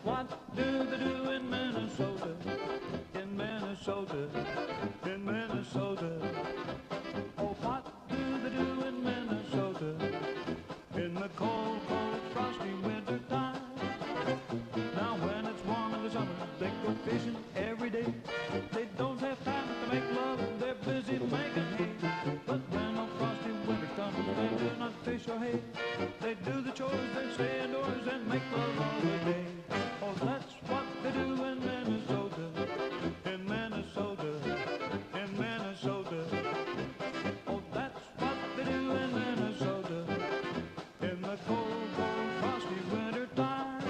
What do they do in Minnesota? In Minnesota, in Minnesota. Oh, what do they do in Minnesota? In the cold, cold, frosty winter time. Now when it's warm in the summer, they go fishing every day. They don't have time to make love, they're busy making hay. But when a frosty winter comes, they do not fish or hay. They do the chores, they stay indoors and make love all the day. Oh, that's what they do in Minnesota, in Minnesota, in Minnesota. Oh, that's what they do in Minnesota, in the cold, cold, frosty winter time.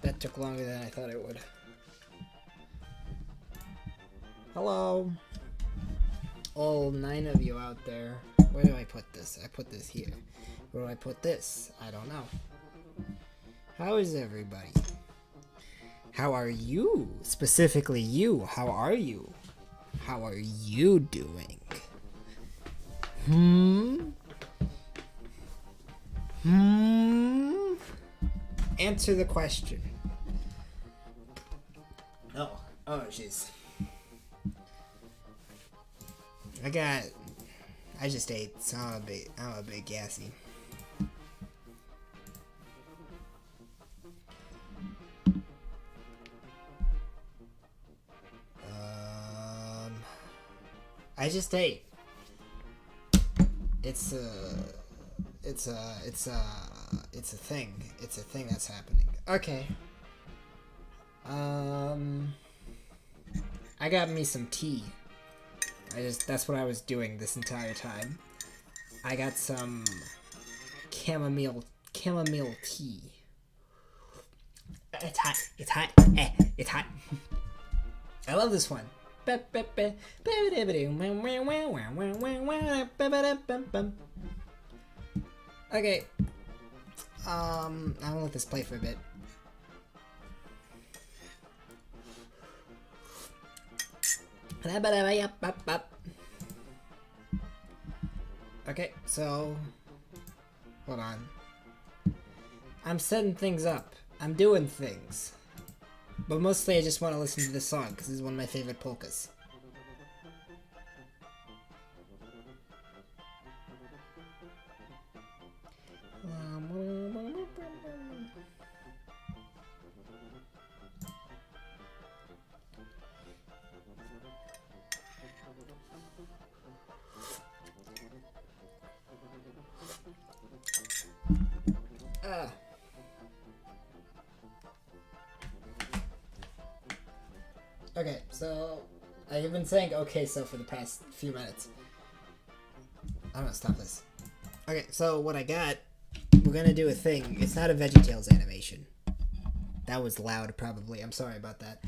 That took longer than I thought it would. Hello. All 9 of you out there. Where do I put this? I put this here. Where do I put this? I don't know. How is everybody? How are you? Specifically you. How are you? How are you doing? Answer the question. No. Oh, jeez. I just ate, so I'm a bit gassy. I just ate. It's a thing. It's a thing that's happening. Okay. I got me some tea. That's what I was doing this entire time. I got some chamomile tea. It's hot. It's hot. It's hot. I love this one. Okay. I'm gonna let this play for a bit. Okay, so hold on. I'm setting things up. I'm doing things. But mostly I just want to listen to this song because this is one of my favorite polkas. Okay, so I've been saying okay so for the past few minutes. I'm gonna stop this. Okay, so what I got, we're gonna do a thing. It's not a VeggieTales animation. That was loud probably. I'm sorry about that.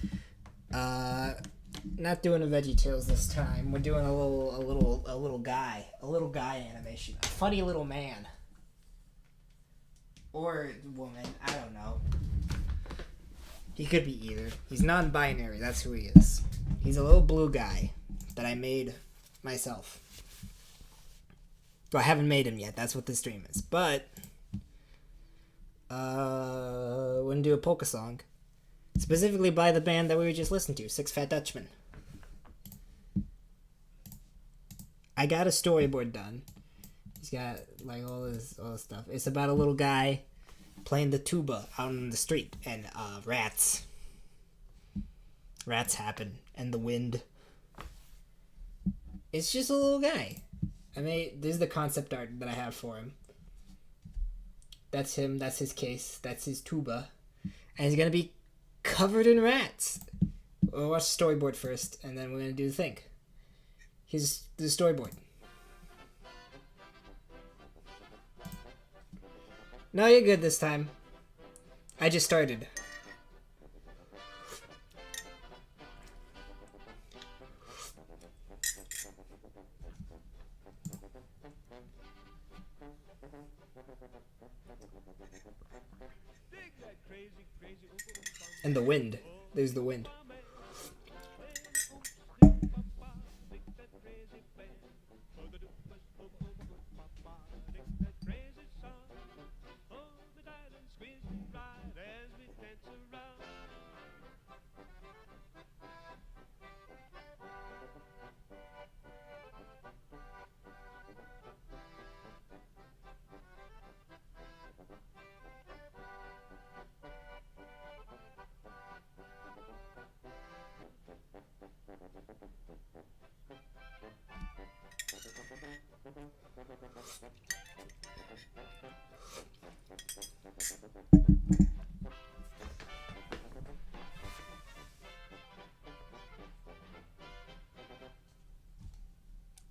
Not doing a VeggieTales this time. We're doing a little guy animation. A funny little man. Or woman, I don't know. He could be either. He's non-binary, that's who he is. He's a little blue guy that I made myself. Well, I haven't made him yet, that's what this stream is. But, we're gonna do a polka song. Specifically by the band that we were just listening to, Six Fat Dutchmen. I got a storyboard done. He's got, like, all this stuff. It's about a little guy playing the tuba out on the street, and rats happen, and the wind. It's just a little guy. This is the concept art that I have for him. That's him, that's his case, that's his tuba, and he's gonna be covered in rats. We'll watch the storyboard first, and then we're gonna do the thing. Here's the storyboard. No, you're good this time. I just started. And the wind. There's the wind.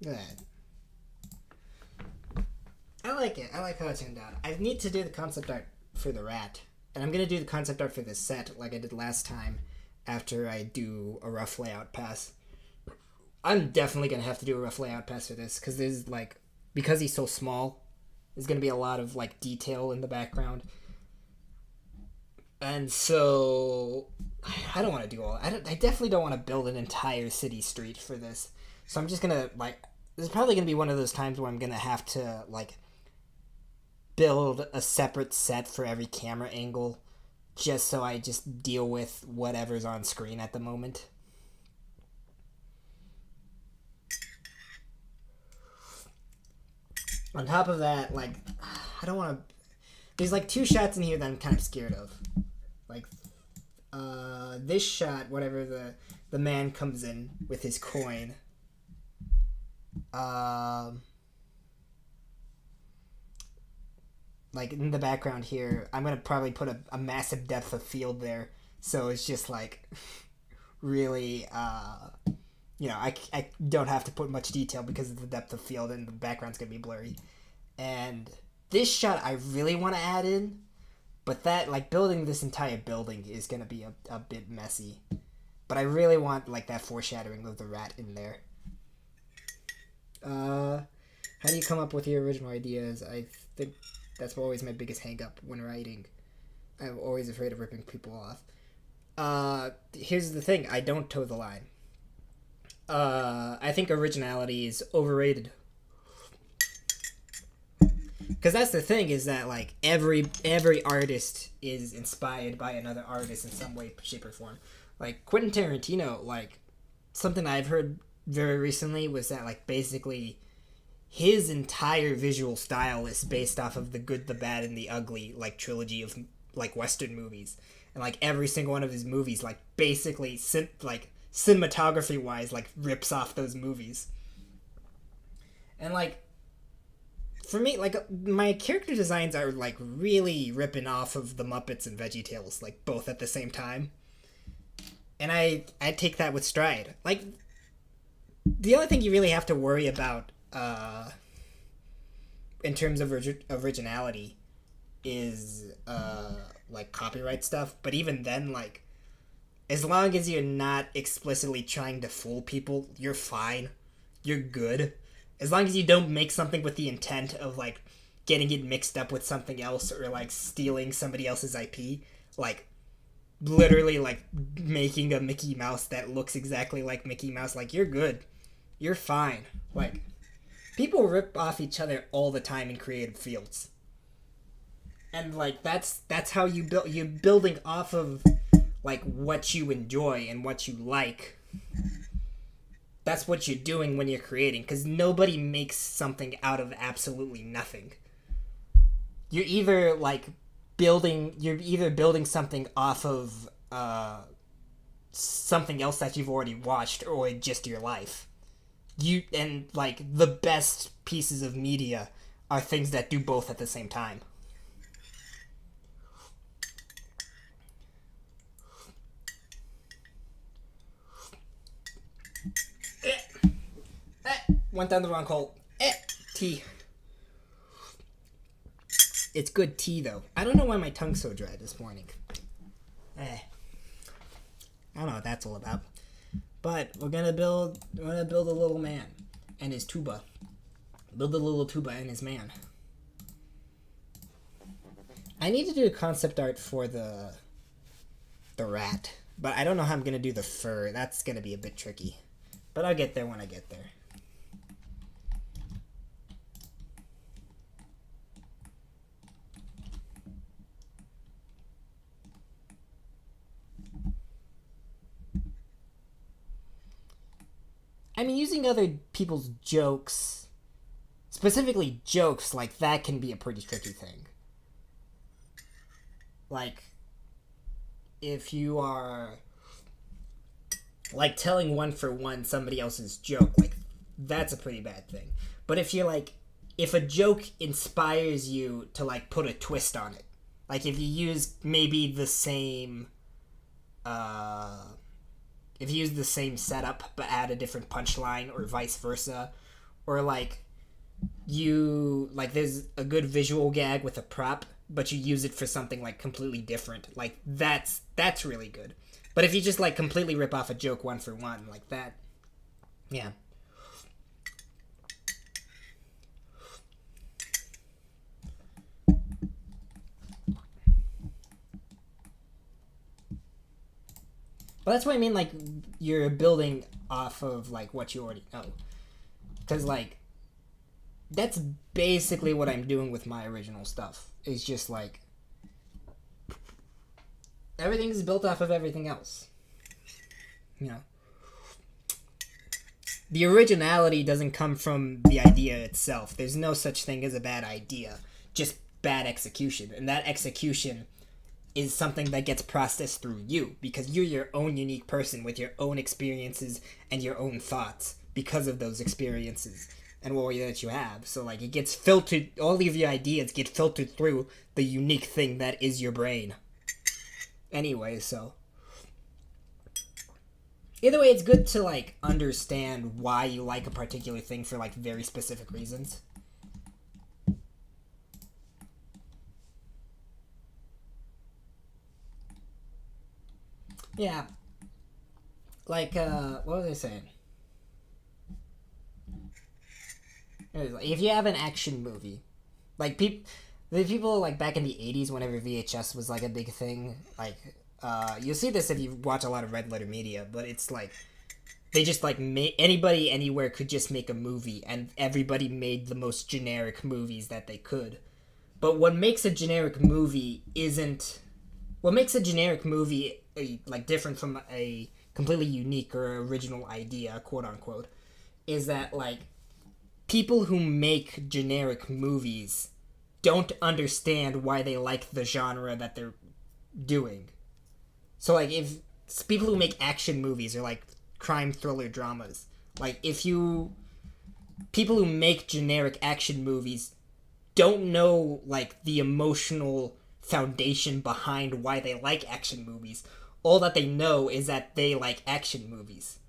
Good. I like it. I like how it turned out. I need to do the concept art for the rat. And I'm going to do the concept art for this set like I did last time after I do a rough layout pass. I'm definitely going to have to do a rough layout pass for this because there's like, because he's so small, there's going to be a lot of like detail in the background. And so I don't want to do all. I definitely don't want to build an entire city street for this. So I'm just going to like, this is probably going to be one of those times where I'm going to have to like build a separate set for every camera angle just so I just deal with whatever's on screen at the moment. On top of that, like, I don't want to... There's like 2 shots in here that I'm kind of scared of. Like, this shot, whatever the man comes in with his coin. Like, in the background here, I'm going to probably put a massive depth of field there. So it's just, like, really, you know, I don't have to put much detail because of the depth of field and the background's going to be blurry. And this shot I really want to add in, but that, like, building this entire building is going to be a bit messy. But I really want, like, that foreshadowing of the rat in there. How do you come up with your original ideas? I think that's always my biggest hang-up when writing. I'm always afraid of ripping people off. Here's the thing. I don't toe the line. I think originality is overrated. Because that's the thing, is that, like, every artist is inspired by another artist in some way, shape, or form. Like, Quentin Tarantino, like, something I've heard very recently was that, like, basically his entire visual style is based off of the good, the bad, and the ugly, like, trilogy of, like, Western movies. And, like, every single one of his movies, like, basically, cinematography-wise, like, rips off those movies. And, like, for me, like, my character designs are, like, really ripping off of the Muppets and VeggieTales, like, both at the same time. And I take that with stride. Like, the only thing you really have to worry about, in terms of originality is, like, copyright stuff. But even then, like, as long as you're not explicitly trying to fool people, you're fine. You're good. As long as you don't make something with the intent of, like, getting it mixed up with something else or, like, stealing somebody else's IP. Like, literally, like, making a Mickey Mouse that looks exactly like Mickey Mouse. Like, you're good. You're fine. Like, people rip off each other all the time in creative fields. And, like, that's how you build. You're building off of, like, what you enjoy and what you like. That's what you're doing when you're creating, because nobody makes something out of absolutely nothing. You're either building something off of something else that you've already watched, or just your life. Like, the best pieces of media are things that do both at the same time. Went down the wrong hole. Tea. It's good tea, though. I don't know why my tongue's so dry this morning. I don't know what that's all about. But we're gonna build a little man and his tuba. Build a little tuba and his man. I need to do a concept art for the rat, but I don't know how I'm gonna do the fur. That's gonna be a bit tricky. But I'll get there when I get there. I mean, using other people's jokes, specifically jokes, like, that can be a pretty tricky thing. Like, if you are, like, telling one for one somebody else's joke, like, that's a pretty bad thing. But if you're like, if a joke inspires you to like put a twist on it, like if you use maybe the same, if you use the same setup but add a different punchline or vice versa, or like you like there's a good visual gag with a prop but you use it for something like completely different, like that's really good. But if you just like completely rip off a joke one for one like that, yeah. But that's what I mean, like, you're building off of, like, what you already know. Because, like, that's basically what I'm doing with my original stuff. It's just, like, everything's built off of everything else. You know? The originality doesn't come from the idea itself. There's no such thing as a bad idea. Just bad execution. And that execution is something that gets processed through you, because you're your own unique person with your own experiences and your own thoughts because of those experiences and what that you have. So like it gets filtered, all of your ideas get filtered through the unique thing that is your brain. Anyway, so either way, it's good to like understand why you like a particular thing for like very specific reasons. Yeah. Like, what was I saying? If you have an action movie, like, the people, like, back in the 80s, whenever VHS was, like, a big thing, like, you'll see this if you watch a lot of Red Letter Media, but it's, like, they just, like, anybody, anywhere could just make a movie, and everybody made the most generic movies that they could. But what makes a generic movie isn't... What makes a generic movie like different from a completely unique or original idea, quote unquote, is that like people who make generic movies don't understand why they like the genre that they're doing. So like if people who make action movies or like crime thriller dramas, like if you people who make generic action movies don't know like the emotional foundation behind why they like action movies. All that they know is that they like action movies.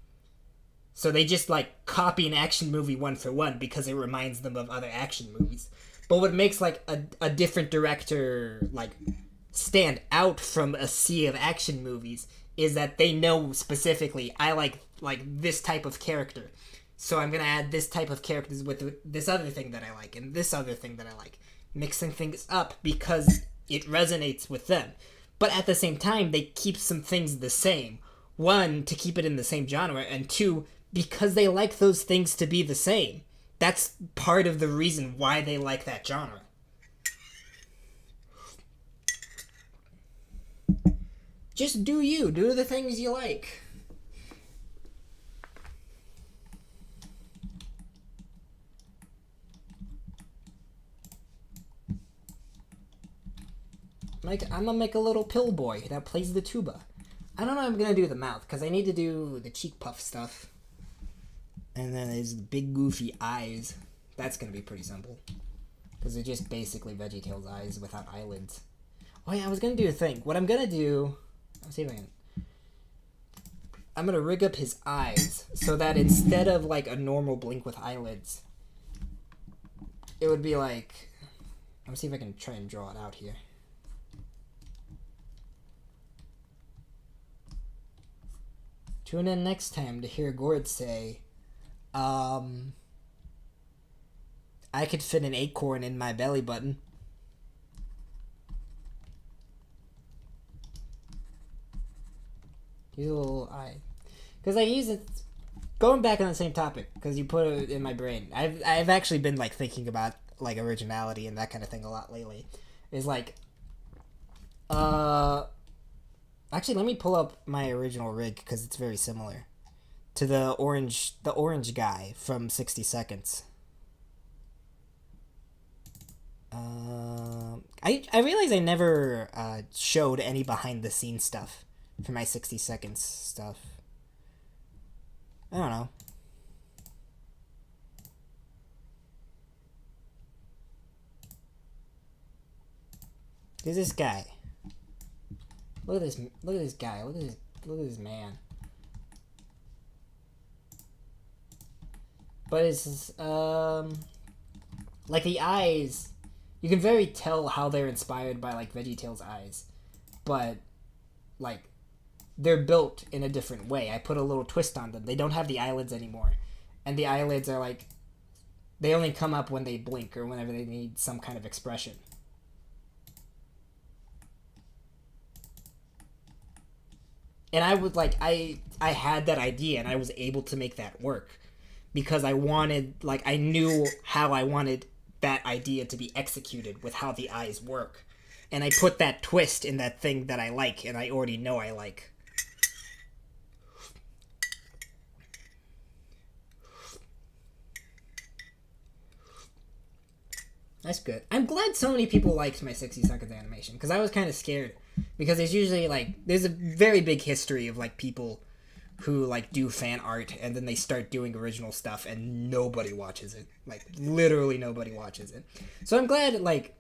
So they just like copy an action movie one for one because it reminds them of other action movies. But what makes like a different director like stand out from a sea of action movies is that they know specifically I like this type of character. So I'm going to add this type of characters with this other thing that I like and this other thing that I like. Mixing things up because it resonates with them. But at the same time, they keep some things the same. One, to keep it in the same genre, and two, because they like those things to be the same. That's part of the reason why they like that genre. Just do you. Do the things you like. Like, I'm gonna make a little pill boy that plays the tuba. I don't know how I'm gonna do the mouth, because I need to do the cheek puff stuff. And then there's the big goofy eyes. That's gonna be pretty simple. Because they're just basically VeggieTales eyes without eyelids. Oh yeah, I was gonna do a thing. What I'm gonna do... Let's see if I can... I'm gonna rig up his eyes so that instead of like a normal blink with eyelids, it would be like... Let me see if I can try and draw it out here. Tune in next time to hear Gord say, I could fit an acorn in my belly button. Use a little eye. Because I use it... Going back on the same topic, because you put it in my brain. I've actually been, like, thinking about, like, originality and that kind of thing a lot lately. Is like... Actually, let me pull up my original rig because it's very similar to the orange guy from 60 Seconds. I realize I never showed any behind the scenes stuff for my 60 Seconds stuff. I don't know. There's this guy. Look at this. Look at this guy. Look at this man. But it's like the eyes. You can very tell how they're inspired by like VeggieTales eyes, but like they're built in a different way. I put a little twist on them. They don't have the eyelids anymore, and the eyelids are like they only come up when they blink or whenever they need some kind of expression. And I would like I had that idea and I was able to make that work because I wanted like I knew how I wanted that idea to be executed with how the eyes work. And I put that twist in that thing that I like and I already know I like. That's good. I'm glad so many people liked my 60 seconds animation because I was kind of scared because there's usually like there's a very big history of like people who like do fan art and then they start doing original stuff and nobody watches it. Like literally nobody watches it. So I'm glad like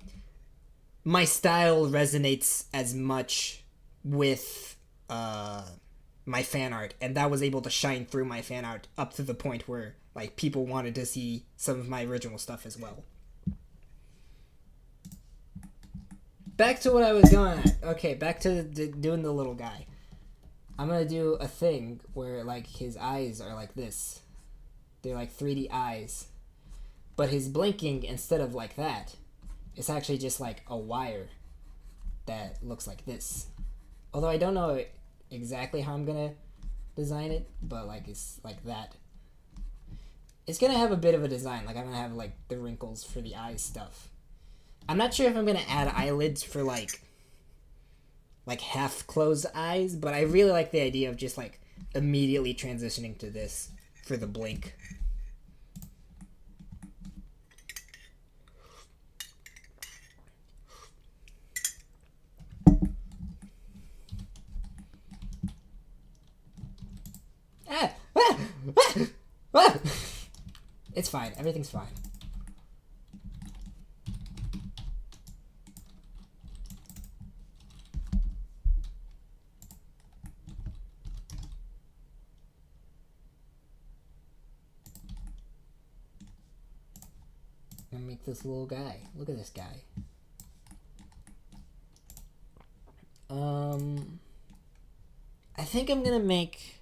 my style resonates as much with my fan art and that was able to shine through my fan art up to the point where like people wanted to see some of my original stuff as well. Back to what I was going at. Okay, back to doing the little guy. I'm gonna do a thing where like his eyes are like this. They're like 3D eyes. But his blinking, instead of like that, it's actually just like a wire that looks like this. Although I don't know exactly how I'm gonna design it, but like it's like that. It's gonna have a bit of a design. Like I'm gonna have like the wrinkles for the eyes stuff. I'm not sure if I'm gonna add eyelids for like half closed eyes, but I really like the idea of just like immediately transitioning to this for the blink. It's fine. Everything's fine. I'm gonna make this little guy. Look at this guy. I think I'm gonna make,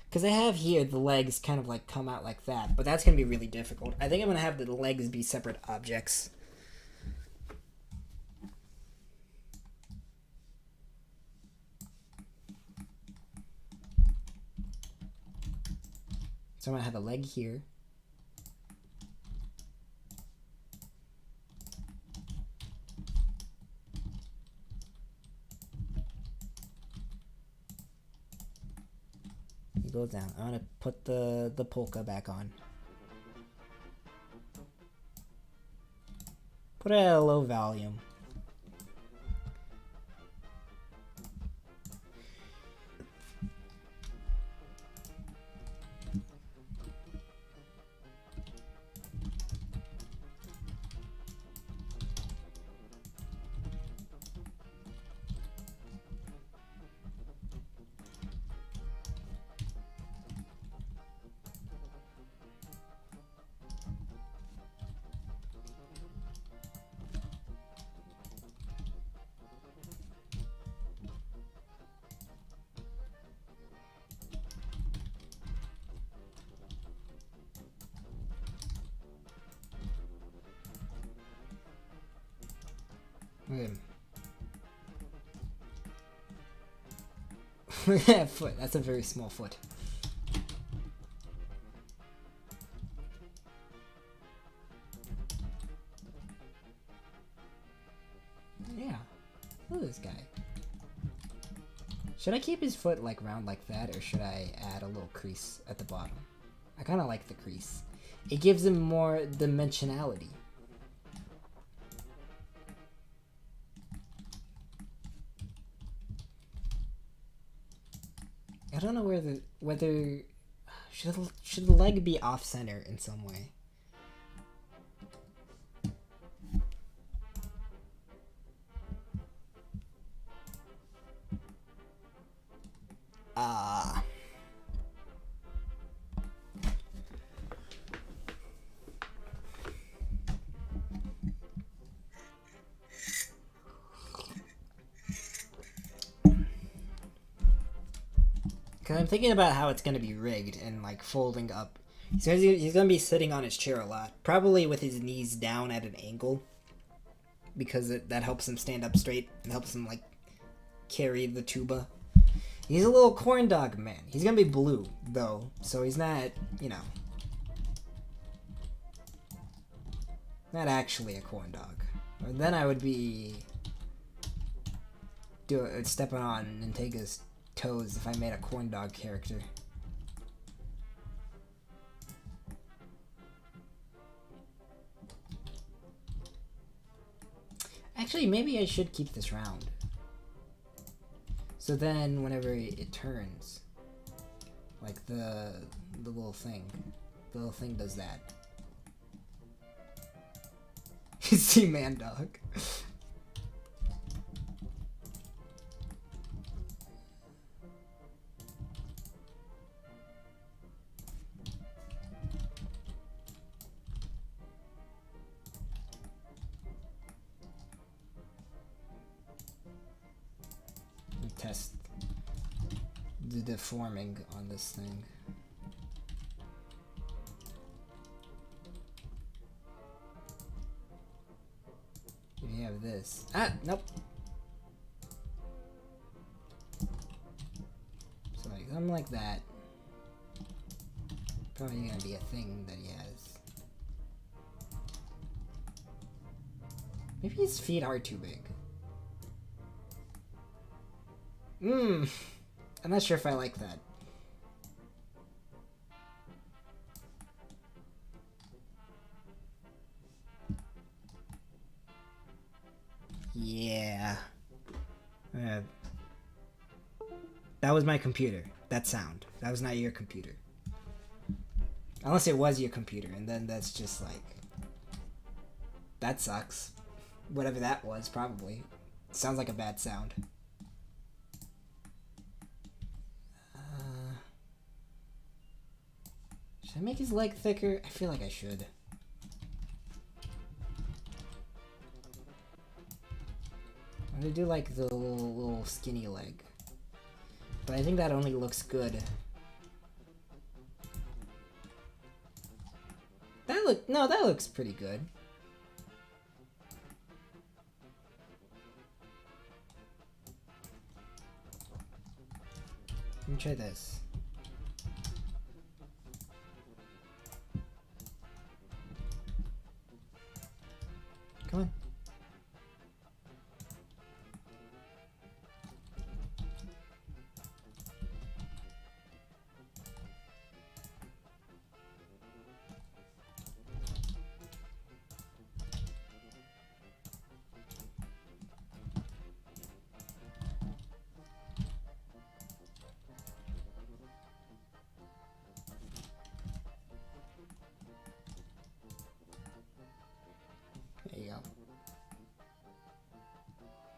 because I have here the legs kind of like come out like that, but that's gonna be really difficult. I think I'm gonna have the legs be separate objects. So I'm gonna have a leg here. It goes down. I'm gonna put the polka back on. Put it at a low volume. Look at that foot. That's a very small foot. Yeah. Look at this guy. Should I keep his foot like round like that, or should I add a little crease at the bottom? I kind of like the crease. It gives him more dimensionality. I don't know whether should the leg be off center in some way. Tuba. Because I'm thinking about how it's going to be rigged and like folding up. He's going to be sitting on his chair a lot. Probably with his knees down at an angle. Because that helps him stand up straight and helps him like carry the tuba. He's a little corn dog man. He's going to be blue though. So he's not, you know. Not actually a corn dog. Or then I would be stepping on Nintega's toes if I made a corn dog character. Actually, maybe I should keep this round. So then whenever it turns, like the little thing does that. You see man dog. Test the deforming on this thing. If you have this. Ah, nope. So like something like that. Probably gonna be a thing that he has. Maybe his feet are too big. I'm not sure if I like that. Yeah. That was my computer. That sound. That was not your computer. Unless it was your computer, and then that's just like... That sucks. Whatever that was, probably. Sounds like a bad sound. Should I make his leg thicker? I feel like I should. I'm gonna do like the little skinny leg. But I think that only looks good. That looks pretty good. Let me try this. Come on. There you go.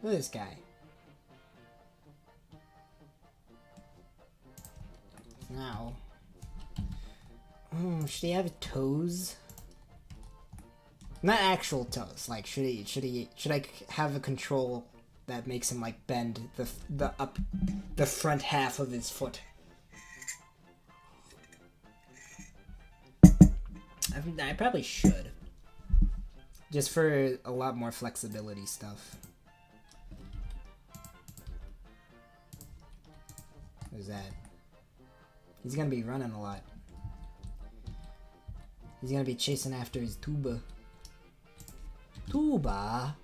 Look at this guy. Now, should he have toes? Not actual toes. Like, should I have a control that makes him like bend the front half of his foot? I probably should. Just for a lot more flexibility stuff. Who's that? He's gonna be running a lot. He's gonna be chasing after his tuba. Tuba?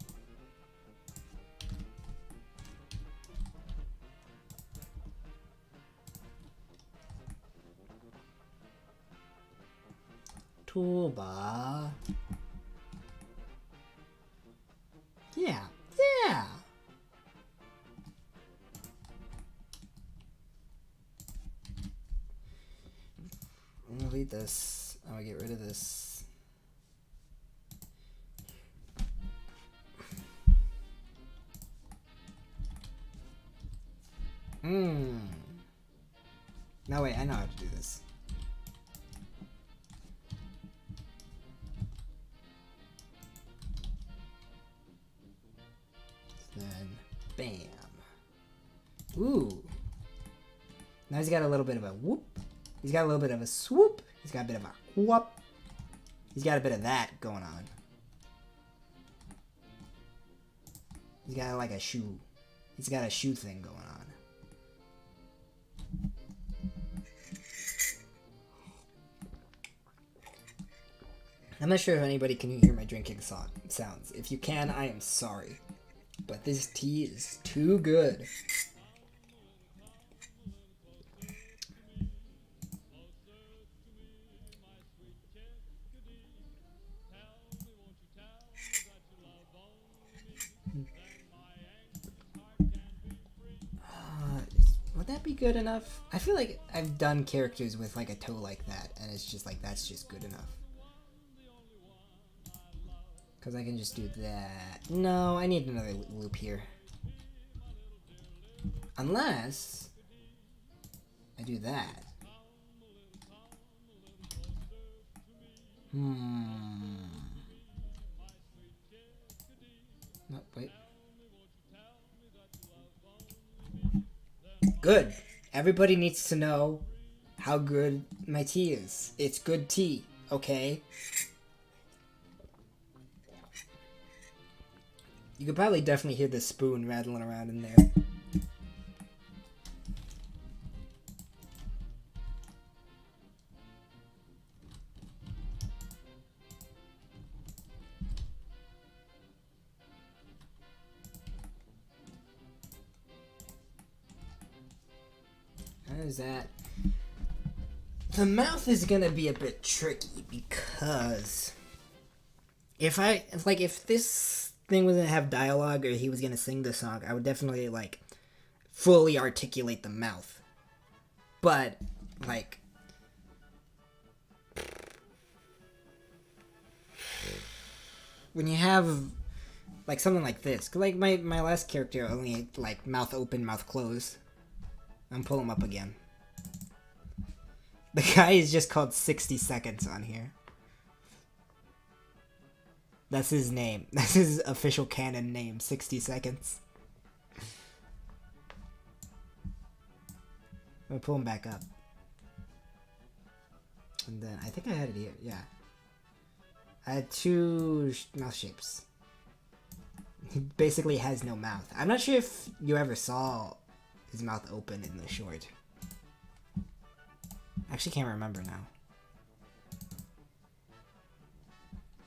Tuba? Yeah, yeah! I'm gonna delete this. I'm gonna get rid of this. No, wait, I know how to do this. Then, bam. Ooh. Now he's got a little bit of a whoop. He's got a little bit of a swoop. He's got a bit of a whoop. He's got a bit of that going on. He's got like a shoe. He's got a shoe thing going on. I'm not sure if anybody can hear my drinking sounds. If you can, I am sorry. But this tea is too good. Would that be good enough? I feel like I've done characters with like a toe like that, and it's just like, that's just good enough. Because I can just do that. No, I need another loop here. Unless I do that. No, wait. Good. Everybody needs to know how good my tea is. It's good tea, okay? You could probably definitely hear the spoon rattling around in there. How is that? The mouth is gonna be a bit tricky because if this thing was gonna have dialogue or he was gonna sing the song, I would definitely like fully articulate the mouth. But like when you have like something like this, 'cause like my last character only like mouth open, mouth closed. I'm pulling him up again. The guy is just called 60 Seconds on here. That's his name. That's his official canon name, 60 Seconds. I'm gonna pull him back up. And then, I think I had it here, yeah. I had two mouth shapes. He basically has no mouth. I'm not sure if you ever saw his mouth open in the short. I actually can't remember now.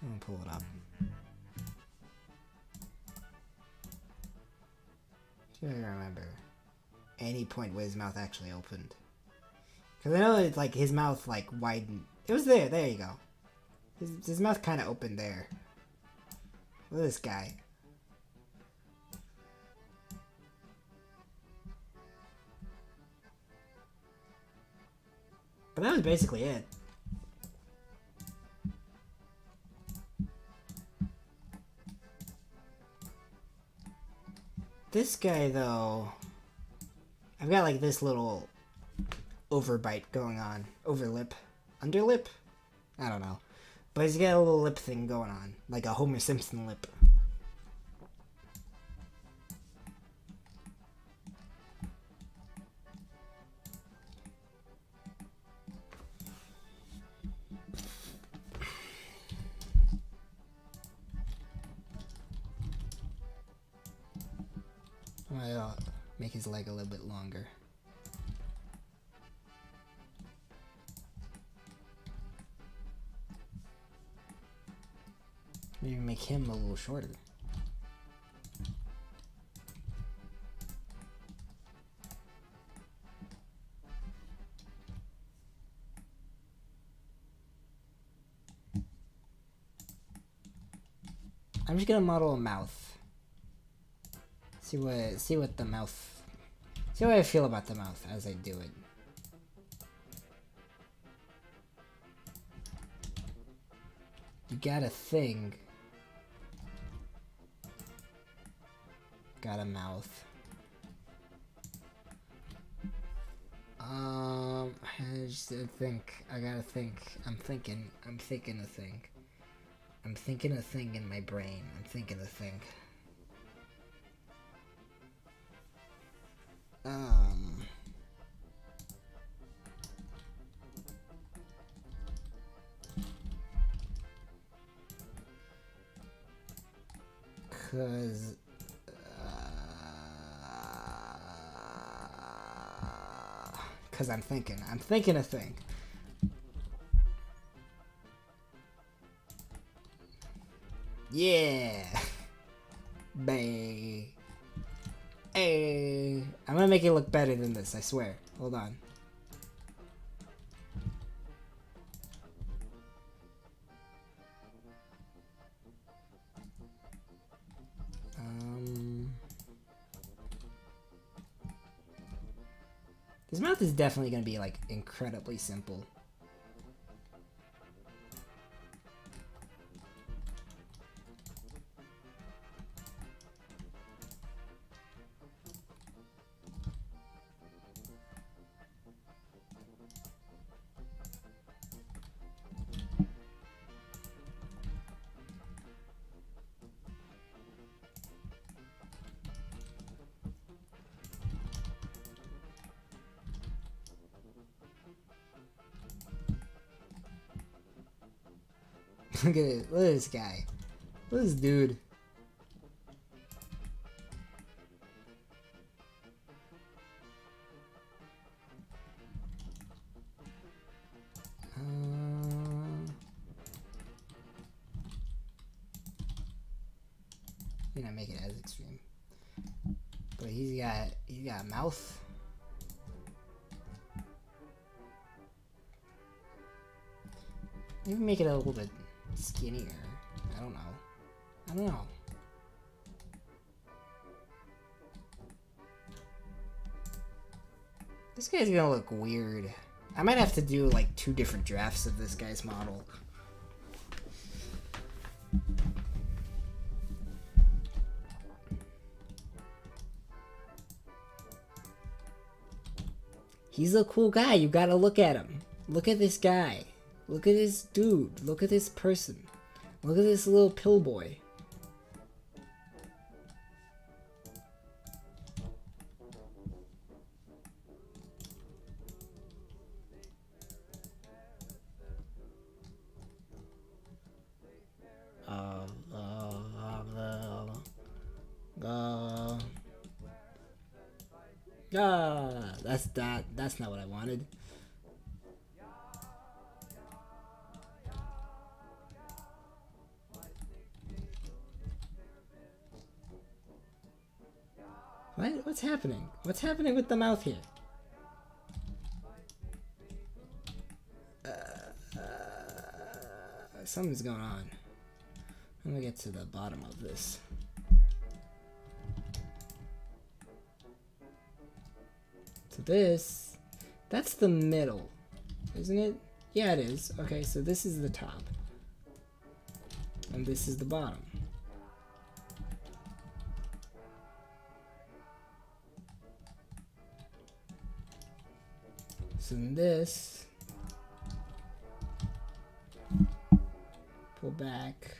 I'm gonna pull it up. Do I remember any point where his mouth actually opened? Because I know it's like his mouth like widened. It was there. There you go. His mouth kind of opened there. Look at this guy. But that was basically it. This guy, though, I've got like this little overbite going on. Overlip. Underlip? I don't know. But he's got a little lip thing going on. Like a Homer Simpson lip. I'll make his leg a little bit longer. Maybe make him a little shorter. I'm just gonna model a mouth. See what the mouth. See how I feel about the mouth as I do it. You got a thing. Got a mouth. I just think. I gotta think. I'm thinking a thing. I'm thinking a thing in my brain. I'm thinking a thing. Cause I'm thinking a thing. Yeah. Bay. Hey. I'm gonna make it look better than this, I swear. Hold on. His mouth is definitely gonna be like incredibly simple. Look at it. Look at this guy. Look at this dude. May not make it as extreme, but he's got a mouth. Maybe make it a little bit skinnier. I don't know. This guy's gonna look weird. I might have to do like 2 different drafts of this guy's model. He's a cool guy. You gotta look at him. Look at this guy. Look at this dude. Look at this person. Look at this little pill boy. That's not what I wanted. What's happening? What's happening with the mouth here? Something's going on. I'm gonna get to the bottom of this. So this, that's the middle, isn't it? Yeah, it is. Okay, so this is the top. And this is the bottom. So in this, pull back.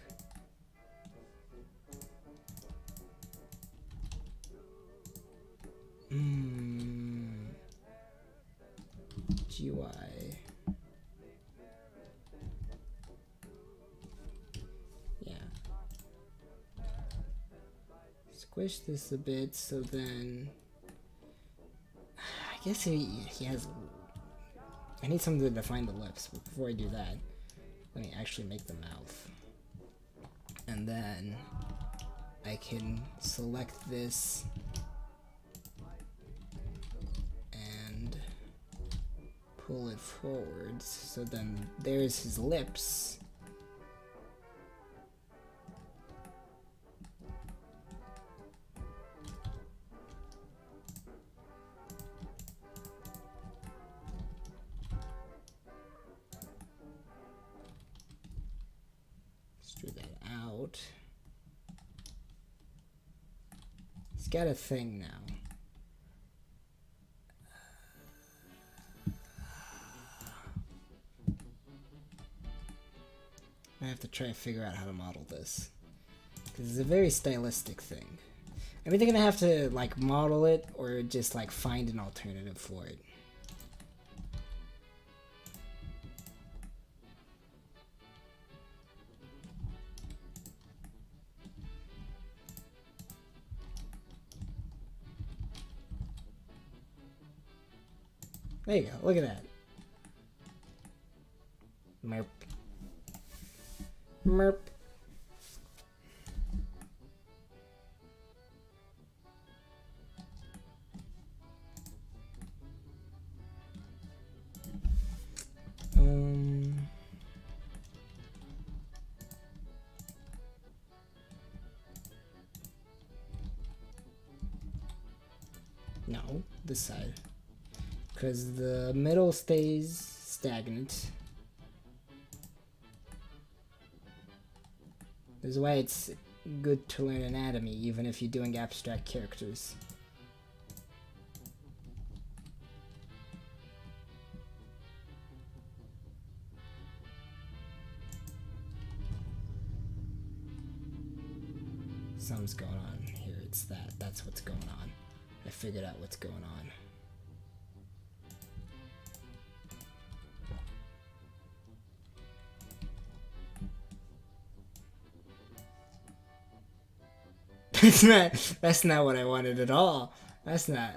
GY. Yeah. Squish this a bit so then I guess he has. I need something to define the lips, but before I do that, let me actually make the mouth. And then I can select this and pull it forwards, so then there's his lips. He's got a thing now. I have to try to figure out how to model this. Because it's a very stylistic thing. I'm either gonna have to like model it or just like find an alternative for it. There you go, look at that. Merp. Merp. No, this side. Because the middle stays stagnant. This is why it's good to learn anatomy, even if you're doing abstract characters. Something's going on here. It's that. That's what's going on. I figured out what's going on. That's not what I wanted at all. That's not.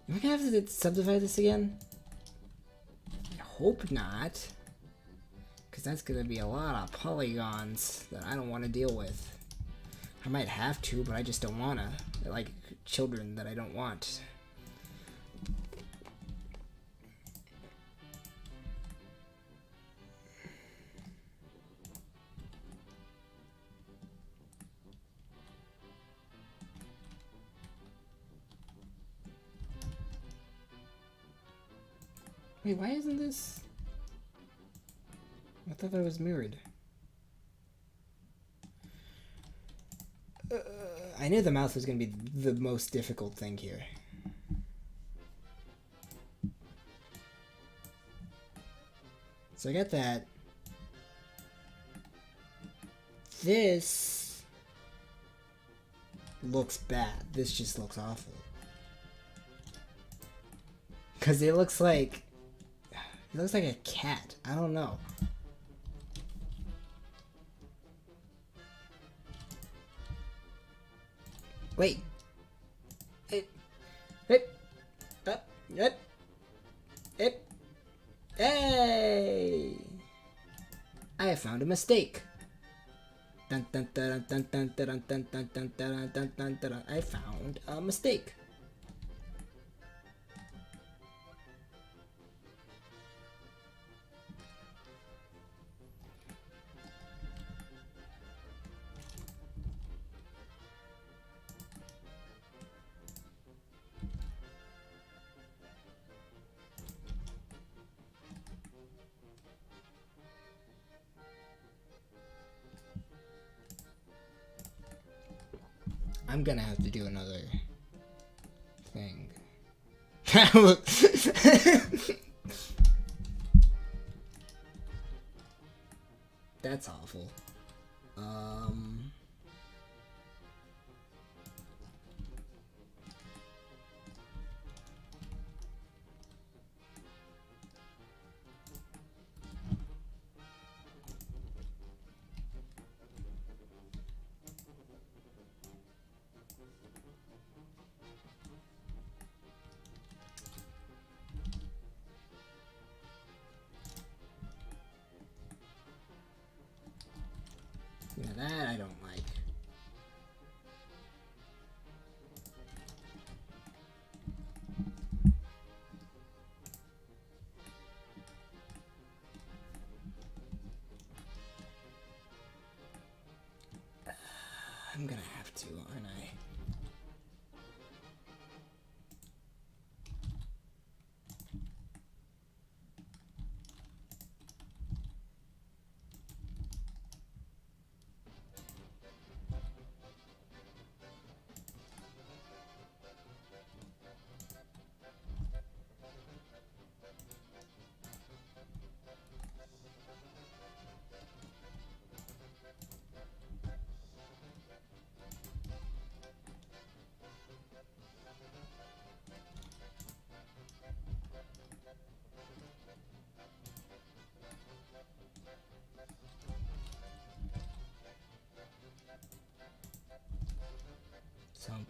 Am I gonna have to subdivide this again? I hope not. Because that's gonna be a lot of polygons that I don't want to deal with. I might have to, but I just don't wanna. They're like children that I don't want. Wait, why isn't this? I thought that was mirrored. I knew the mouth was going to be the most difficult thing here. So I got that. This looks bad. This just looks awful. Because it looks like a cat. I don't know. Wait. Hey! I have found a mistake. I found a mistake. I'm gonna have to do another thing. Look. That's awful. Yeah, that I don't like. I'm gonna have to, aren't I?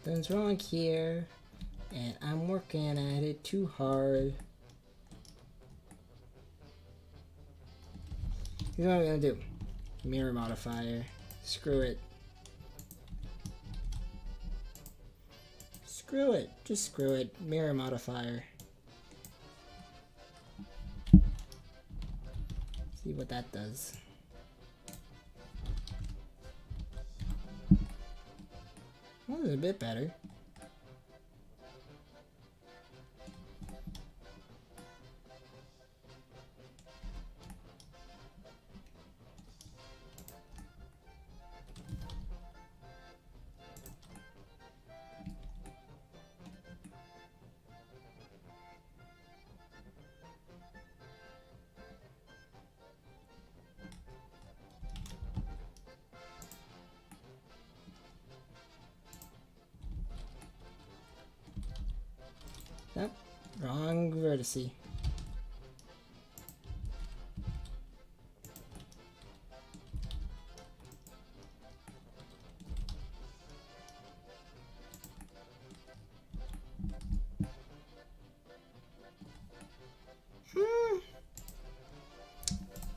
Something's wrong here, and I'm working at it too hard. Here's what I'm gonna do. Mirror modifier. Screw it. Screw it. Just screw it. Mirror modifier. See what that does. Well, it's a bit better. Nope, wrong vertice.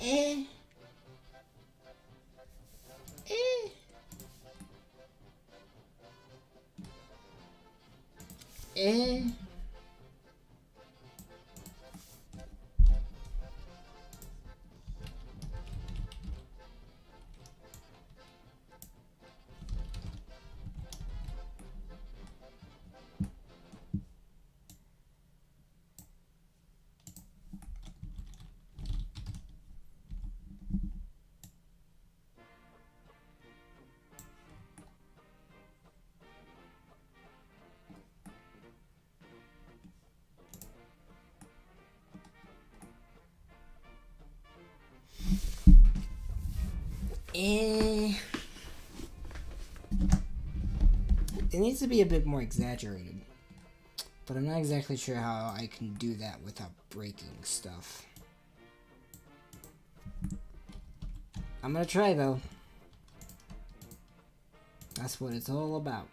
Eh. Eh. Eh. It needs to be a bit more exaggerated, but I'm not exactly sure how I can do that without breaking stuff. I'm gonna try though. That's what it's all about.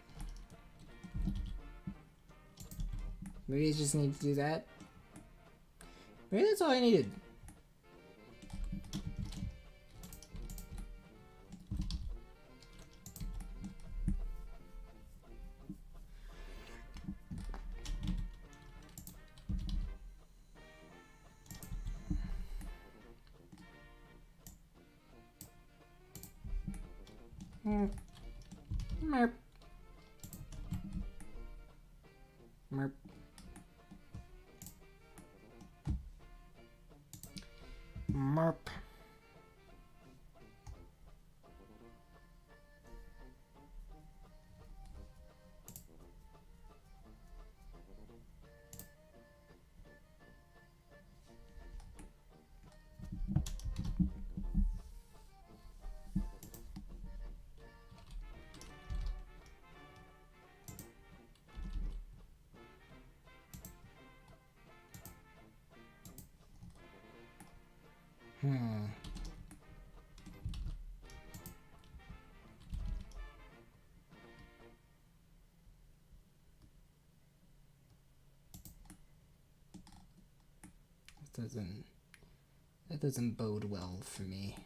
Maybe I just need to do that. Maybe that's all I needed. Merp. Merp. Merp. That doesn't bode well for me.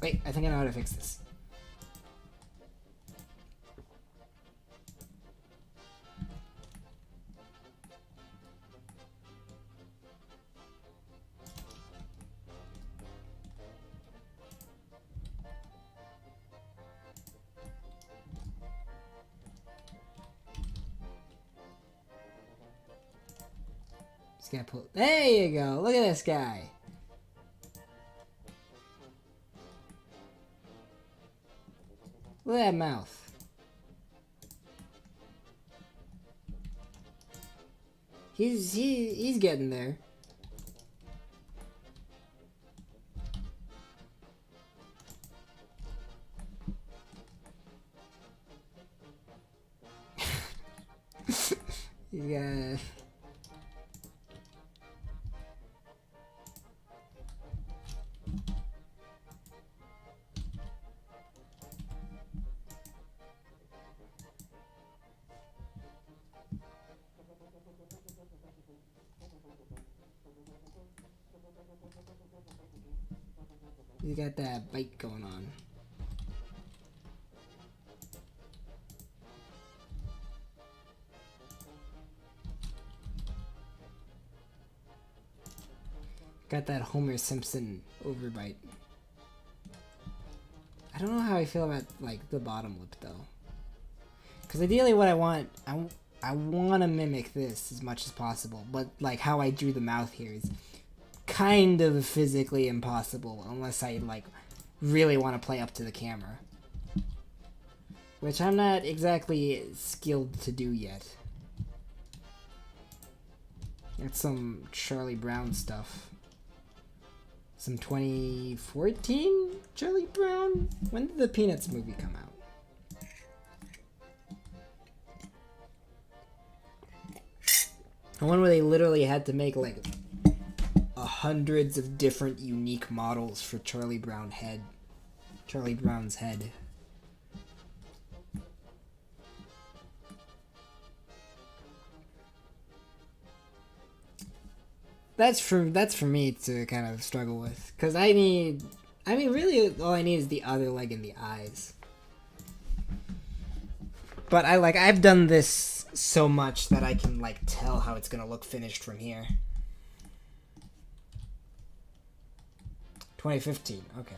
Wait, I think I know how to fix this. Just gotta pull. There you go. Look at this guy. Look at that mouth. He's getting there. Yeah. You got that bite going on. Got that Homer Simpson overbite. I don't know how I feel about like the bottom lip though. Because ideally what I want to mimic this as much as possible, but like how I drew the mouth here is kind of physically impossible unless I like really want to play up to the camera. Which I'm not exactly skilled to do yet. That's some Charlie Brown stuff. Some 2014 Charlie Brown? When did the Peanuts movie come out? The one where they literally had to make like hundreds of different unique models for Charlie Brown's head. That's for me to kind of struggle with, because really all I need is the other leg and the eyes. But I've done this so much that I can like tell how it's gonna look finished from here. 2015, okay.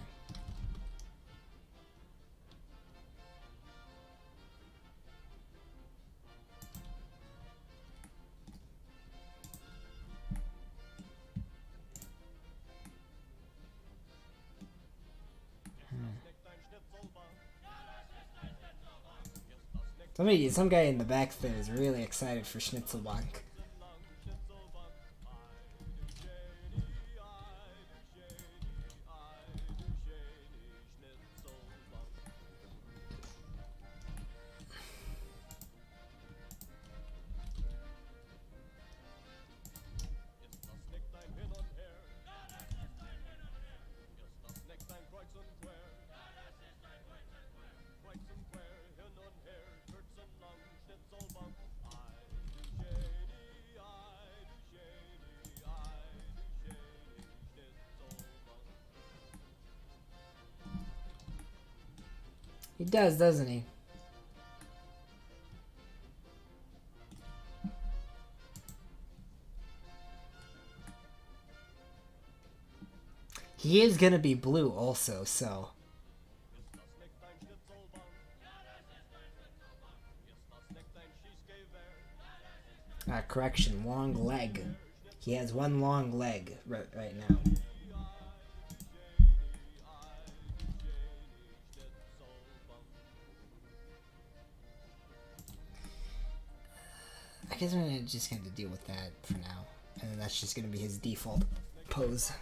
Some guy in the back there is really excited for Schnitzelbank. He does, doesn't he? He is gonna be blue also, so. Correction, long leg. He has one long leg right now. I guess I'm just going to deal with that for now. And then that's just going to be his default pose.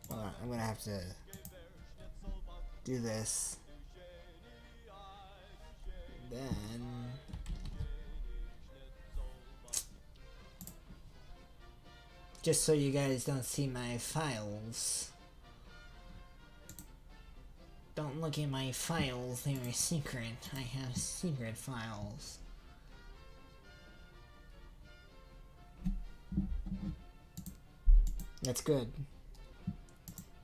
Alright, I'm going to have to do this. Then... just so you guys don't see my files. Don't look at my files, they are secret. I have secret files. That's good.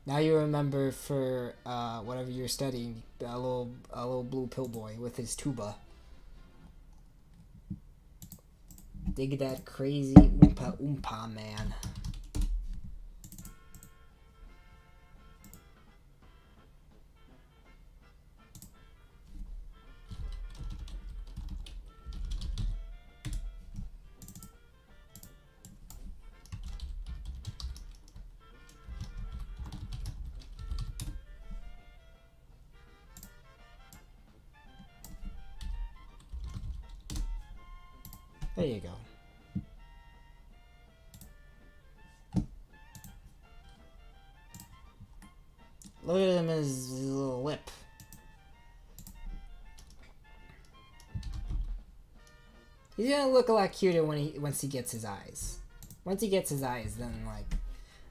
Now you remember for whatever you're studying, a little blue pill boy with his tuba. Dig that crazy oompa oompa man. There you go. Look at him, his little lip. He's gonna look a lot cuter once he gets his eyes. Once he gets his eyes, then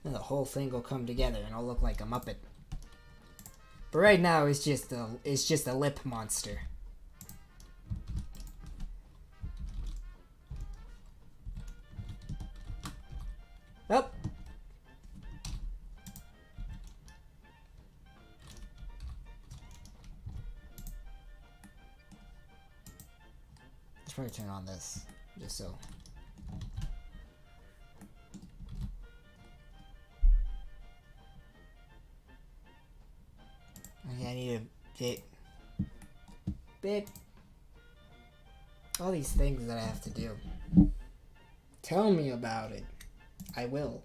the whole thing will come together and I'll look like a Muppet. But right now, it's just a lip monster. Oh. Let's probably turn on this, just so. Okay, I need a babe. All these things that I have to do. Tell me about it. I will.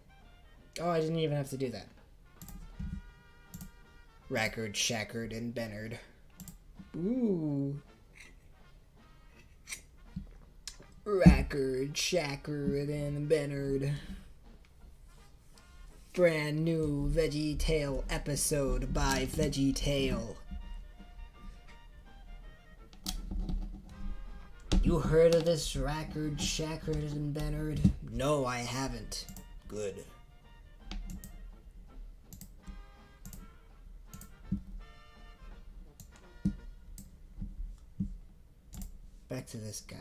Oh, I didn't even have to do that. Rackard, Shackard, and Bennard. Ooh. Rackard, Shackard, and Bennard. Brand new Veggie Tale episode by Veggie Tale. You heard of this Rackard, Shackard, and Bennard? No, I haven't. Good. Back to this guy.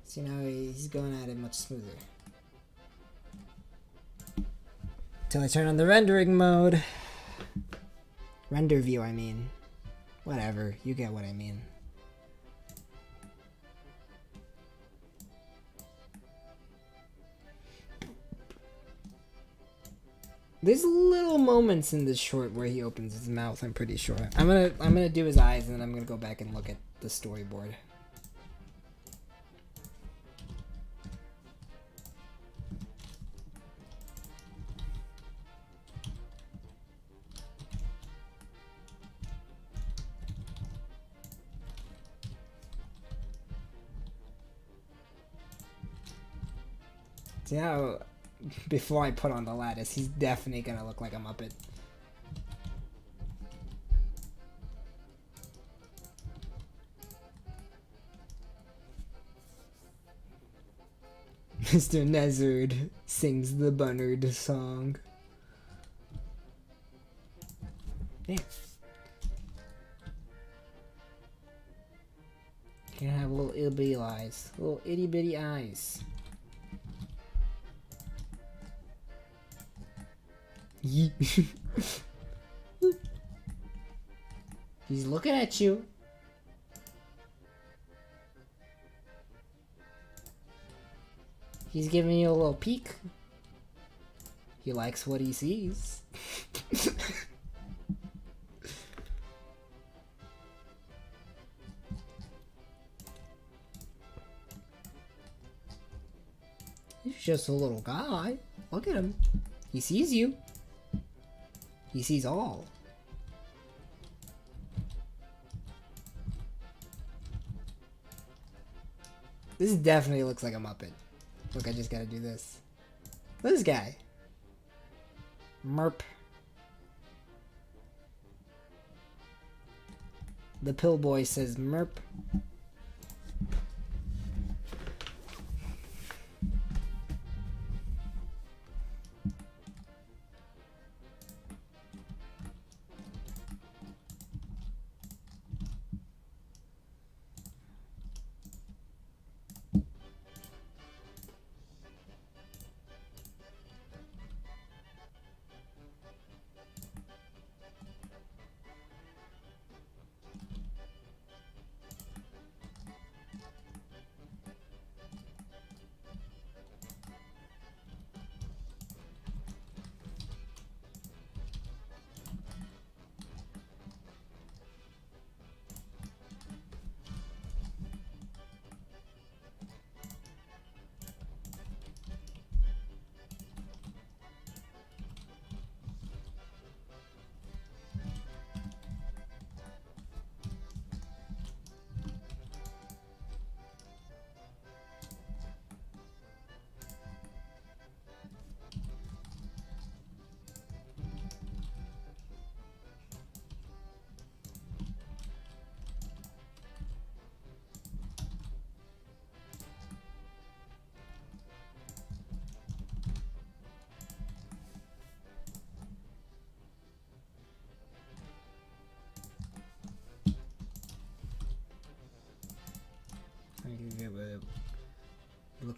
See, now he's going at it much smoother. Till I turn on the rendering mode. Render view, I mean. Whatever, you get what I mean. There's little moments in this short where he opens his mouth, I'm pretty sure. I'm gonna do his eyes and then I'm gonna go back and look at the storyboard. See how, before I put on the lattice, he's definitely gonna look like a Muppet. Mr. Nezzard sings the Bernard song. Yeah. You're gonna have little itty bitty eyes. Little itty bitty eyes. He's looking at you. He's giving you a little peek. He likes what he sees. He's just a little guy. Look at him. He sees you. He sees all. This definitely looks like a Muppet. Look, I just gotta do this. This guy. Merp. The pill boy says merp.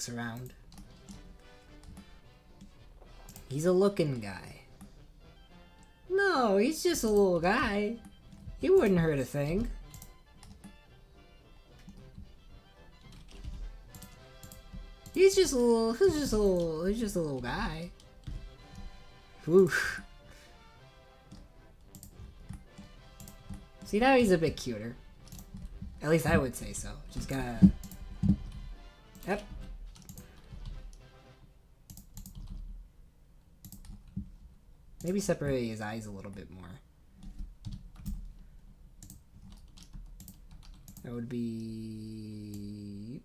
looks around. He's a looking guy. No, he's just a little guy. He wouldn't hurt a thing. He's just a little guy. Oof. See, now he's a bit cuter. At least I would say so. Just gotta... Yep. Maybe separate his eyes a little bit more. That would be...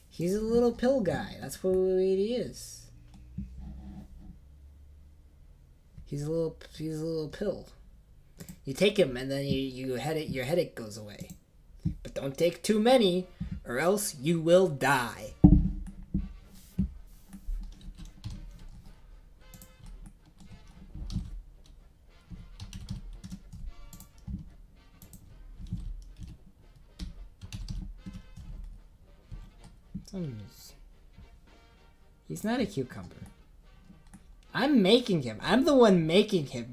He's a little pill guy. That's what he is. He's a little pill. You take him and then your headache goes away. But don't take too many or else you will die. He's not a cucumber. I'm making him. I'm the one making him.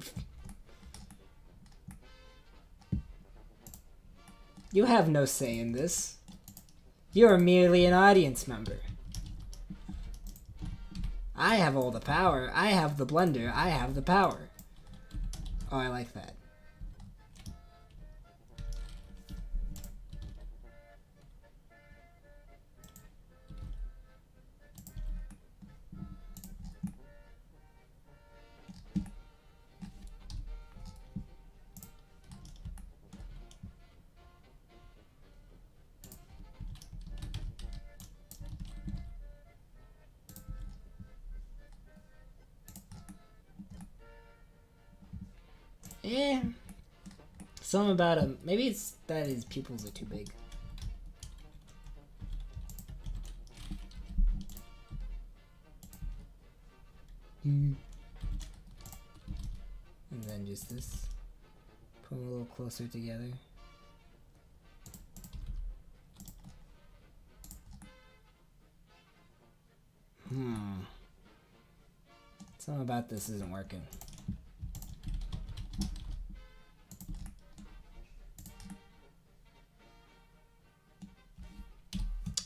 You have no say in this. You are merely an audience member. I have all the power. I have the blender. I have the power. Oh, I like that. Yeah. Something about him. Maybe it's that his pupils are too big. And then just this. Put them a little closer together. Something about this isn't working.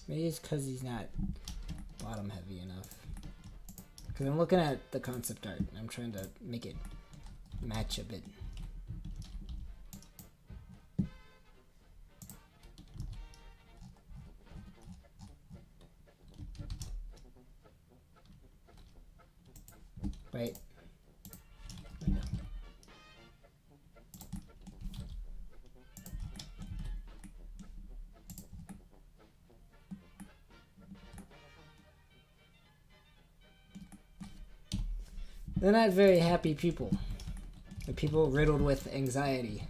Maybe it's because he's not bottom heavy enough. Because I'm looking at the concept art and I'm trying to make it match a bit. Wait. No. They're not very happy people. They're people riddled with anxiety.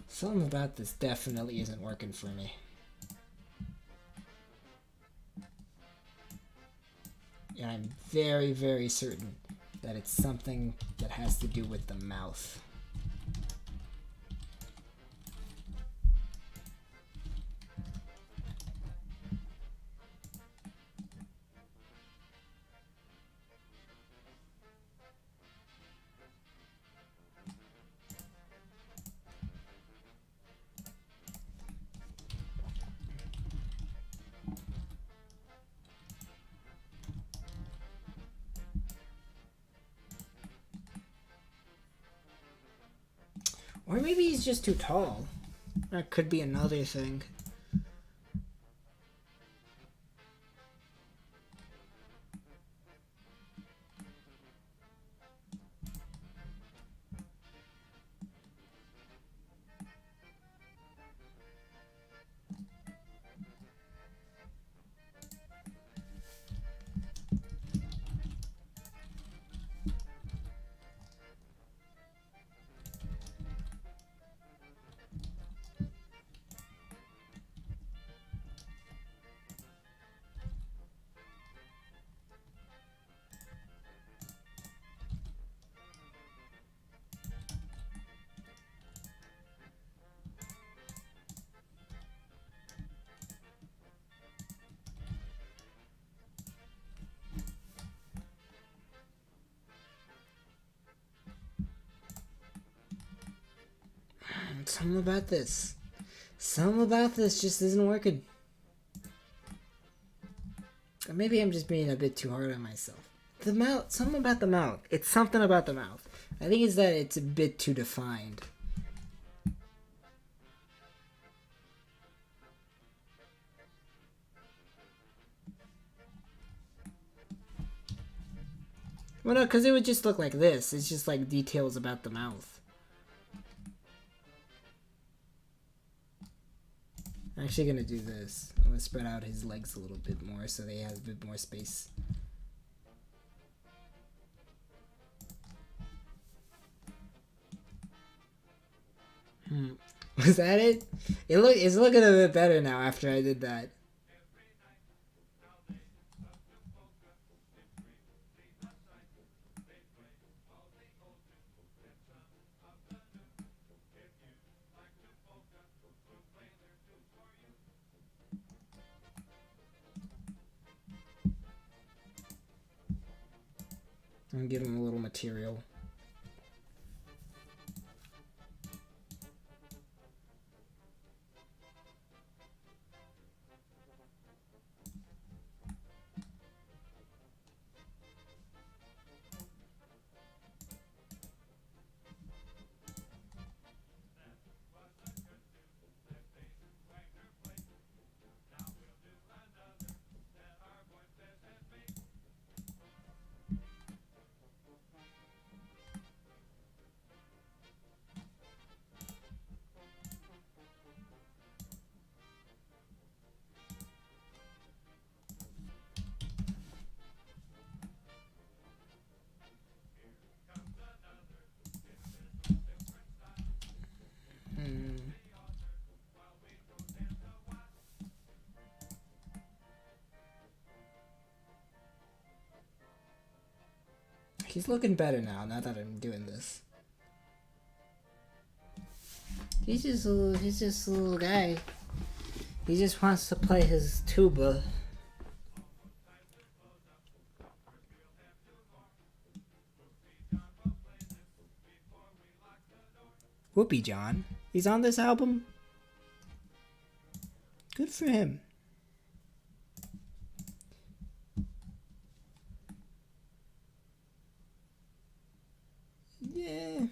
Something about this definitely isn't working for me. And I'm very, very certain that it's something that has to do with the mouth. Or maybe he's just too tall. That could be another thing. Something about this. Something about this just isn't working. Or maybe I'm just being a bit too hard on myself. The mouth, something about the mouth. It's something about the mouth. I think it's that it's a bit too defined. Well, no, because it would just look like this. It's just like details about the mouth. I'm actually gonna do this. I'm gonna spread out his legs a little bit more so they have a bit more space. Was that it? It's looking a bit better now after I did that. I'm gonna give him a little material. He's looking better now that I'm doing this. He's just a little guy. He just wants to play his tuba. Whoopi John. He's on this album? Good for him. Yeah.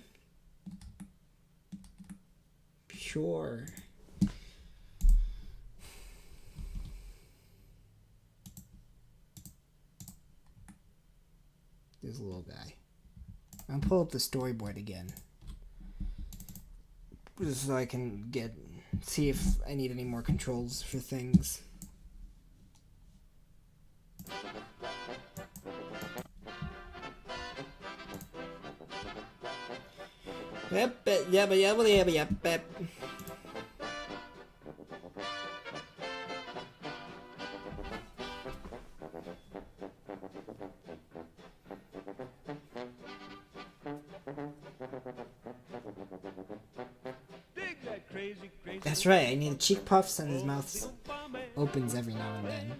Sure. This little guy. I'll pull up the storyboard again. Just so I can see if I need any more controls for things. Yep, yep. That's right, I need cheek puffs and his mouth opens every now and then.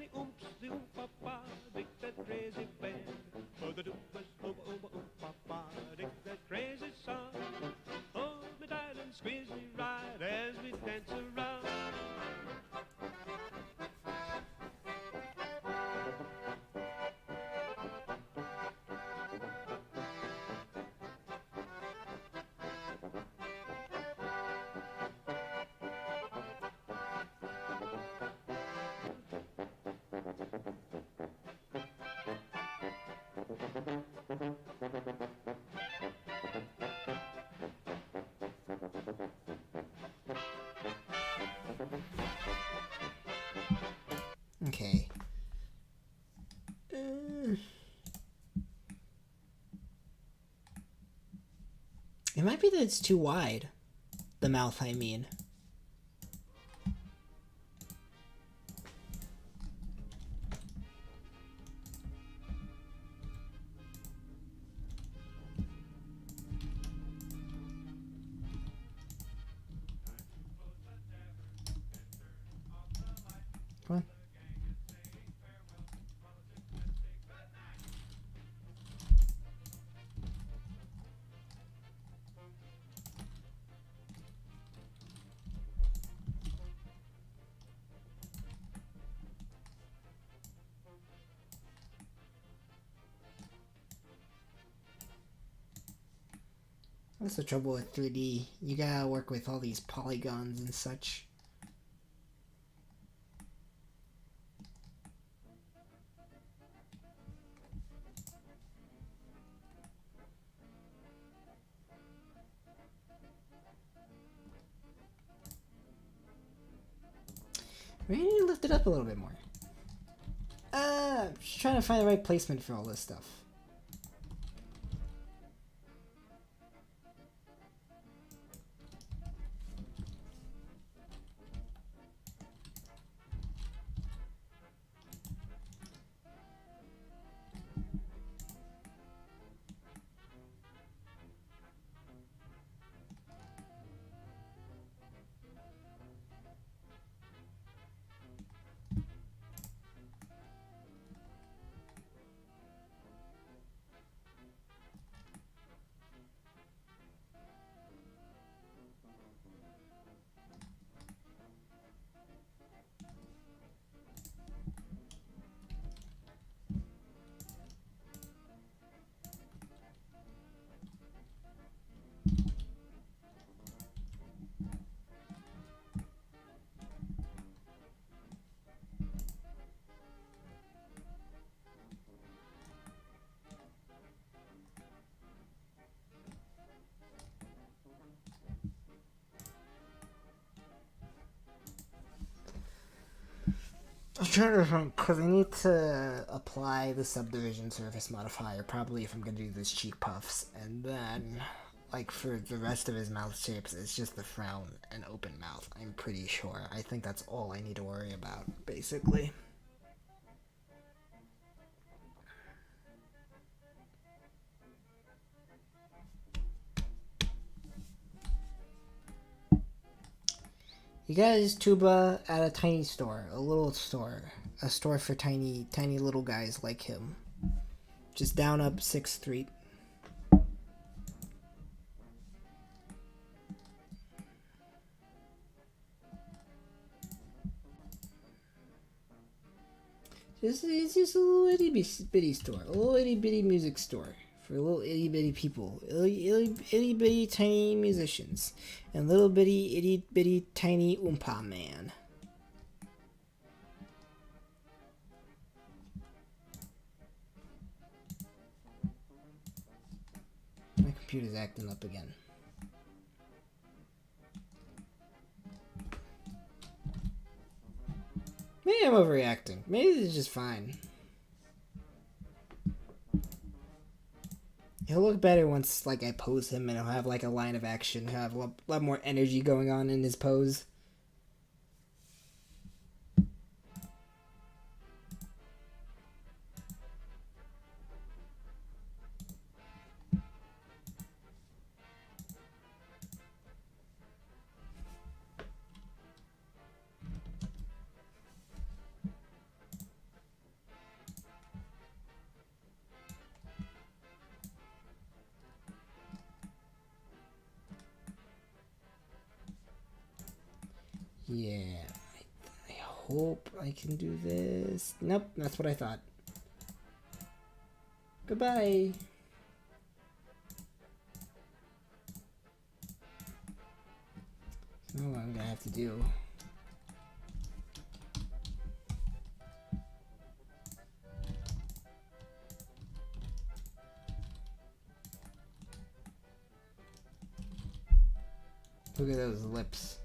Okay. It might be that it's too wide. The mouth, I mean. Come on. That's the trouble with 3D. You gotta work with all these polygons and such. Maybe I need to lift it up a little bit more. Just trying to find the right placement for all this stuff. I'm trying to think, because I need to apply the subdivision surface modifier, probably if I'm going to do this cheek puffs, and then, like, for the rest of his mouth shapes, it's just the frown and open mouth, I'm pretty sure. I think that's all I need to worry about, basically. You guys, tuba at a tiny store, a little store, a store for tiny little guys like him. Just down up 6th Street. It's just a little itty bitty store, a little itty bitty music store for little itty bitty people, itty bitty tiny musicians, and little bitty itty bitty tiny oompa man. My computer's acting up again. Maybe I'm overreacting. Maybe it's just fine. He'll look better once, like, I pose him and he'll have, like, a line of action. He'll have a lot more energy going on in his pose. Yeah, I hope I can do this. Nope, that's what I thought. Goodbye. So what I'm gonna have to do. Look at those lips.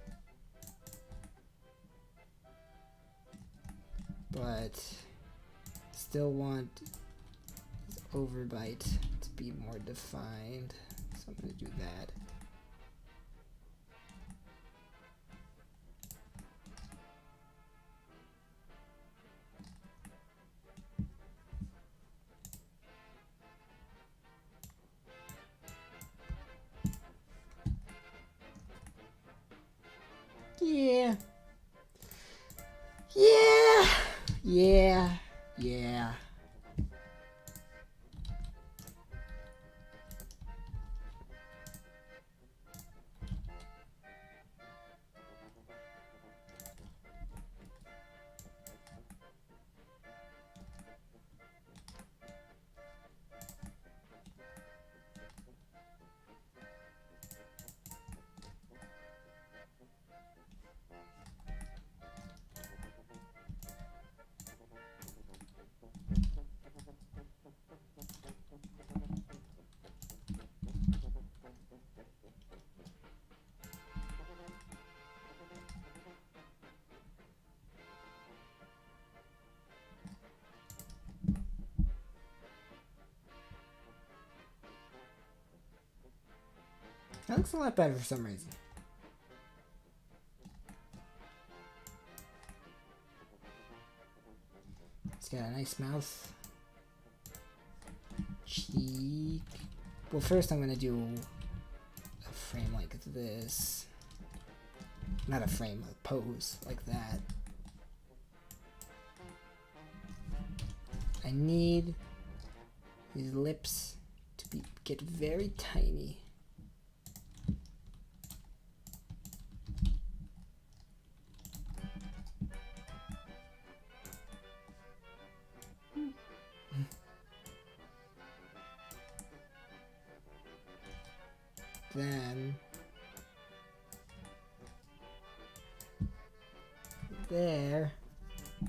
But still want his overbite to be more defined. So I'm gonna do that. Yeah. Yeah. Yeah. Yeah. That looks a lot better for some reason. It's got a nice mouth. Cheek. Well, first I'm gonna do a frame like this. Not a frame, a pose like that. I need these lips to get very tiny. Then there. I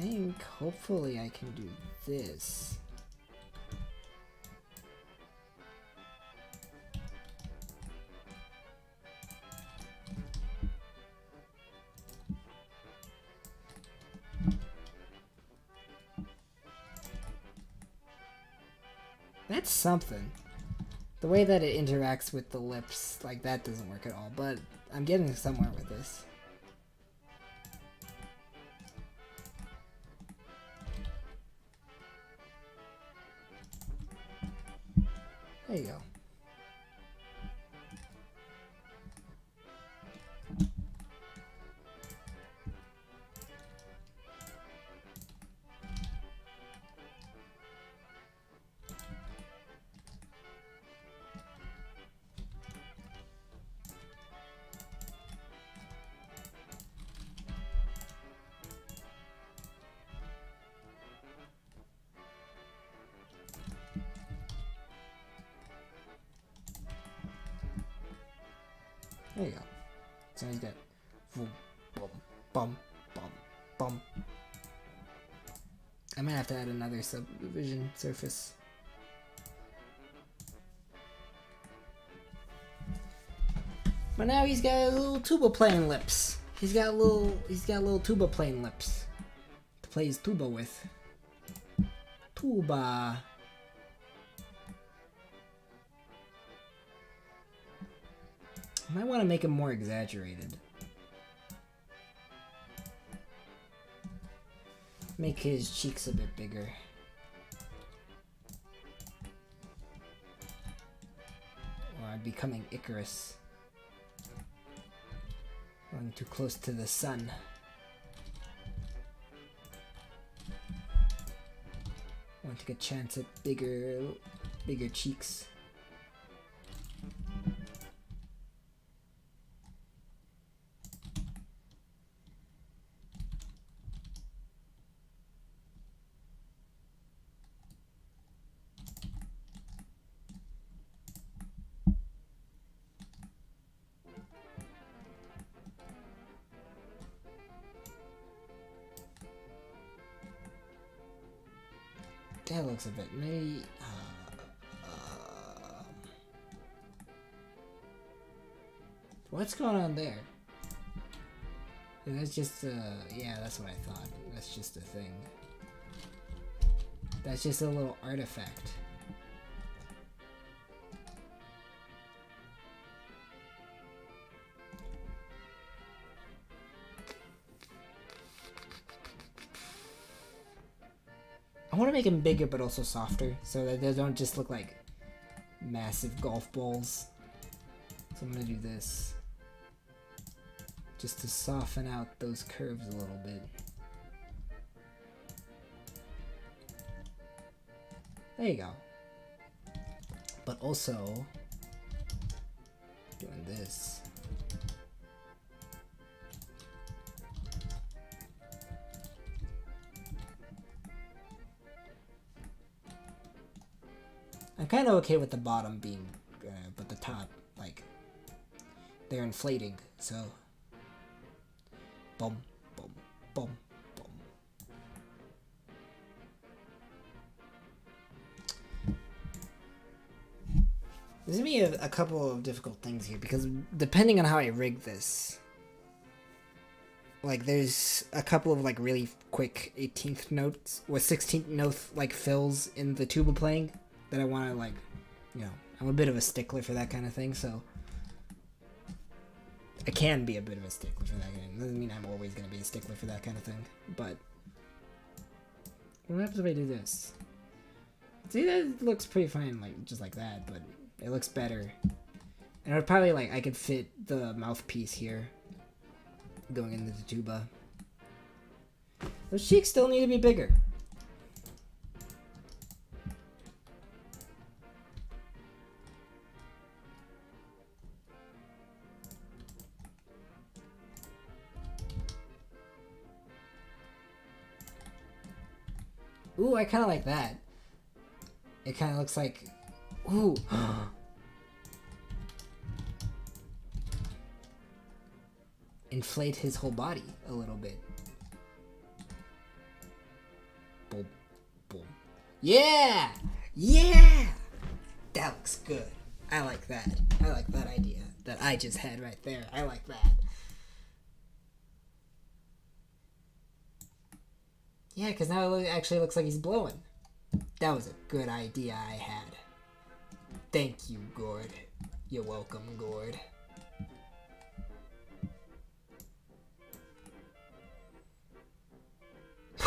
think hopefully I can do this. That's something. The way that it interacts with the lips, like that doesn't work at all, but I'm getting somewhere with this. There you go. There you go. So he's got boom, boom, bum, bum, bum. I might have to add another subdivision surface. But now he's got little tuba playing lips. He's got little tuba playing lips to play his tuba with. Tuba. I might want to make him more exaggerated. Make his cheeks a bit bigger. Or I'd be becoming Icarus. Going too close to the sun. Want to get a chance at bigger cheeks. That looks a bit maybe. What's going on there? That's just yeah, that's what I thought. That's just a thing. That's just a little artifact. I want to make them bigger but also softer so that they don't just look like massive golf balls. So I'm going to do this just to soften out those curves a little bit. There you go. But also doing this. I'm kind of okay with the bottom being, but the top, like, they're inflating, so. Boom, boom, boom, boom. There's gonna be a couple of difficult things here, because depending on how I rig this, like, there's a couple of, like, really quick 18th notes, or 16th note, like, fills in the tuba playing that I want to, like, you know, I'm a bit of a stickler for that kind of thing, so I can be a bit of a stickler for that kind of thing. Doesn't mean I'm always going to be a stickler for that kind of thing, but what happens if I do this? See, that looks pretty fine, like just like that, but it looks better. And I would probably, like, I could fit the mouthpiece here going into the tuba. Those cheeks still need to be bigger. Ooh, I kind of like that. It kind of looks like... Ooh. Inflate his whole body a little bit. Boom. Boom. Yeah! Yeah! That looks good. I like that. I like that idea that I just had right there. I like that. Yeah, because now it actually looks like he's blowing. That was a good idea I had. Thank you, Gord. You're welcome, Gord.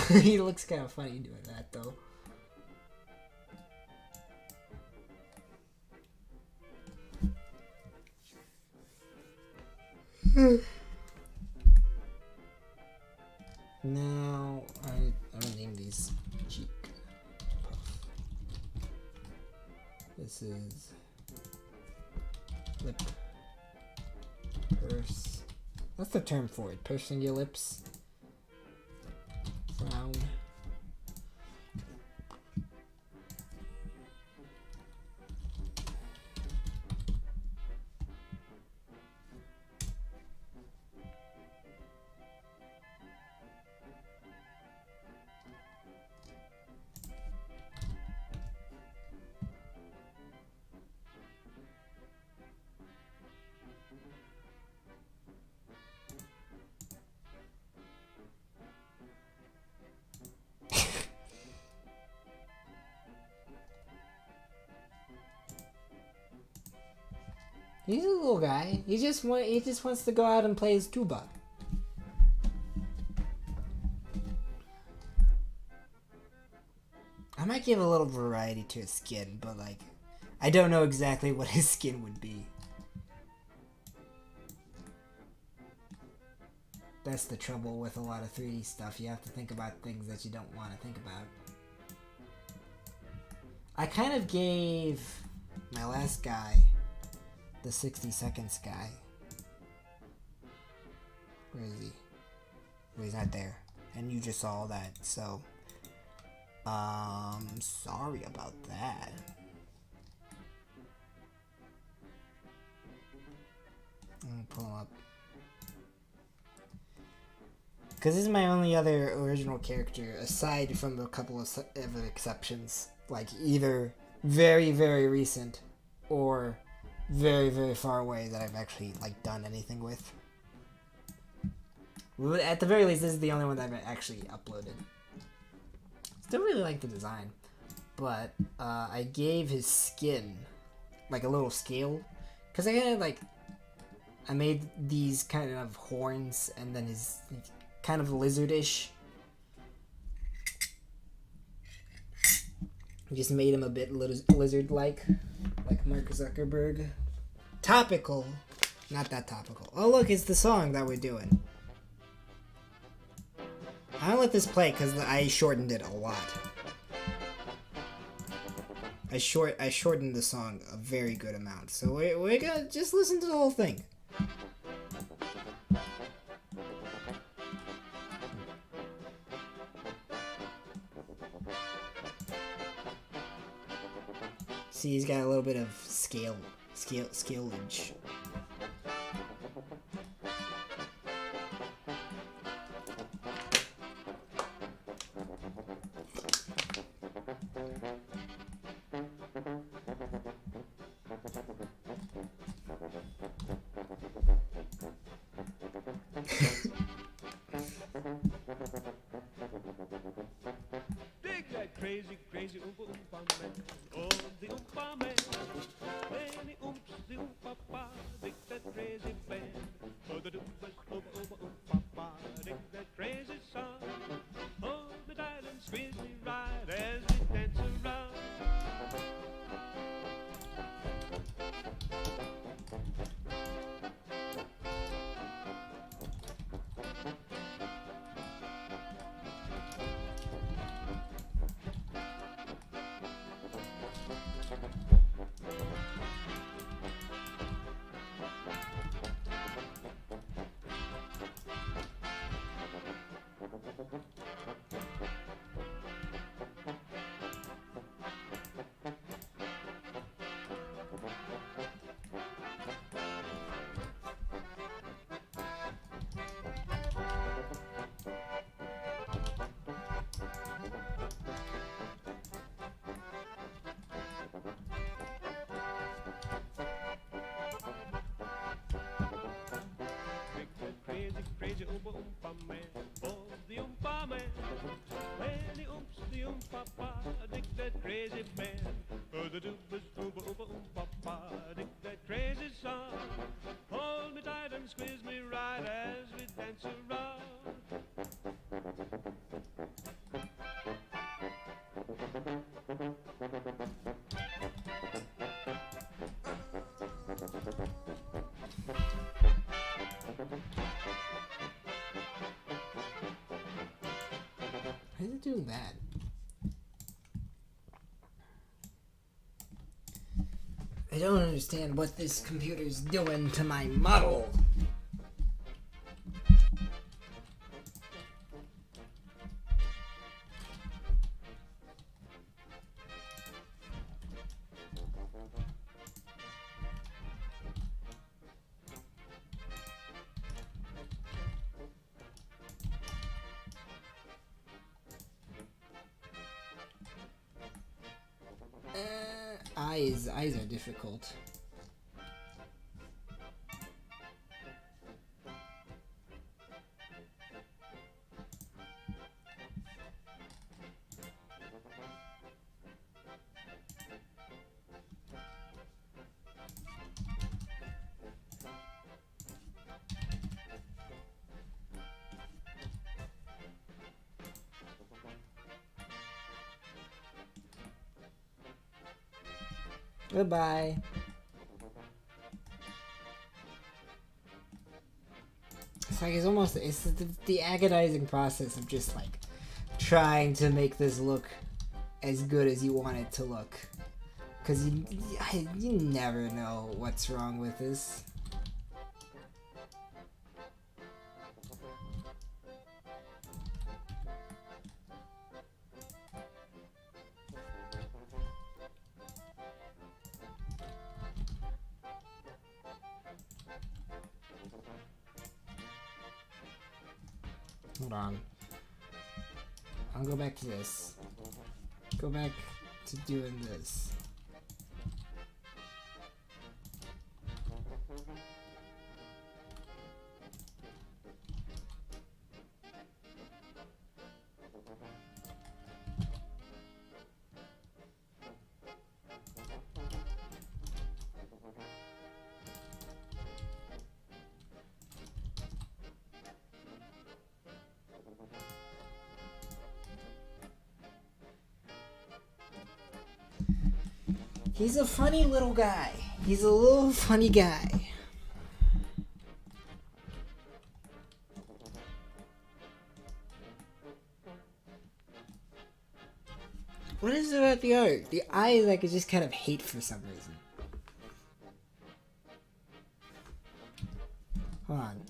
He looks kind of funny doing that, though. Now, I'm gonna name these cheek puff. This is lip purse. That's the term for it. Pursing your lips. Frown. He's a little guy. He just wants to go out and play his tuba. I might give a little variety to his skin, but like, I don't know exactly what his skin would be. That's the trouble with a lot of 3D stuff. You have to think about things that you don't want to think about. I kind of gave my last guy the 60 seconds guy. Where is he? Well, he's not there. And you just saw that, so sorry about that. I'm gonna pull him up. Because this is my only other original character, aside from a couple of exceptions. Like, either very, very recent, or very, very far away that I've actually, like, done anything with. At the very least, this is the only one that I've actually uploaded. Still really like the design. But, I gave his skin, like, a little scale. Because I kind of, like, I made these kind of horns, and then his kind of lizardish. Just made him a bit lizard-like Mark Zuckerberg. Topical. Not that topical. Oh, look, it's the song that we're doing. I'll let this play because I shortened it a lot. I shortened the song a very good amount. So we're gonna just listen to the whole thing. See, he's got a little bit of scaleage. Dig that crazy, crazy Oompa Loompa man. Oh, the Oompa man. squeeze me right as we dance around. Crazy, crazy oompa oompa man, oh the oompa man. When he oomps the oompa pa, dig that crazy man. Oh the doobas oompa oompa oompa pa, dig that crazy song. Hold me tight and squeeze me right as we dance around. Why is it doing that? I don't understand what this computer's doing to my model. Eyes are difficult. Goodbye. It's like it's the agonizing process of just like trying to make this look as good as you want it to look, because you never know what's wrong with this. Hold on. I'll go back to this. Go back to doing this. He's a funny little guy. He's a little funny guy. What is it about the art? The eyes I could just kind of hate for some reason. Hold on.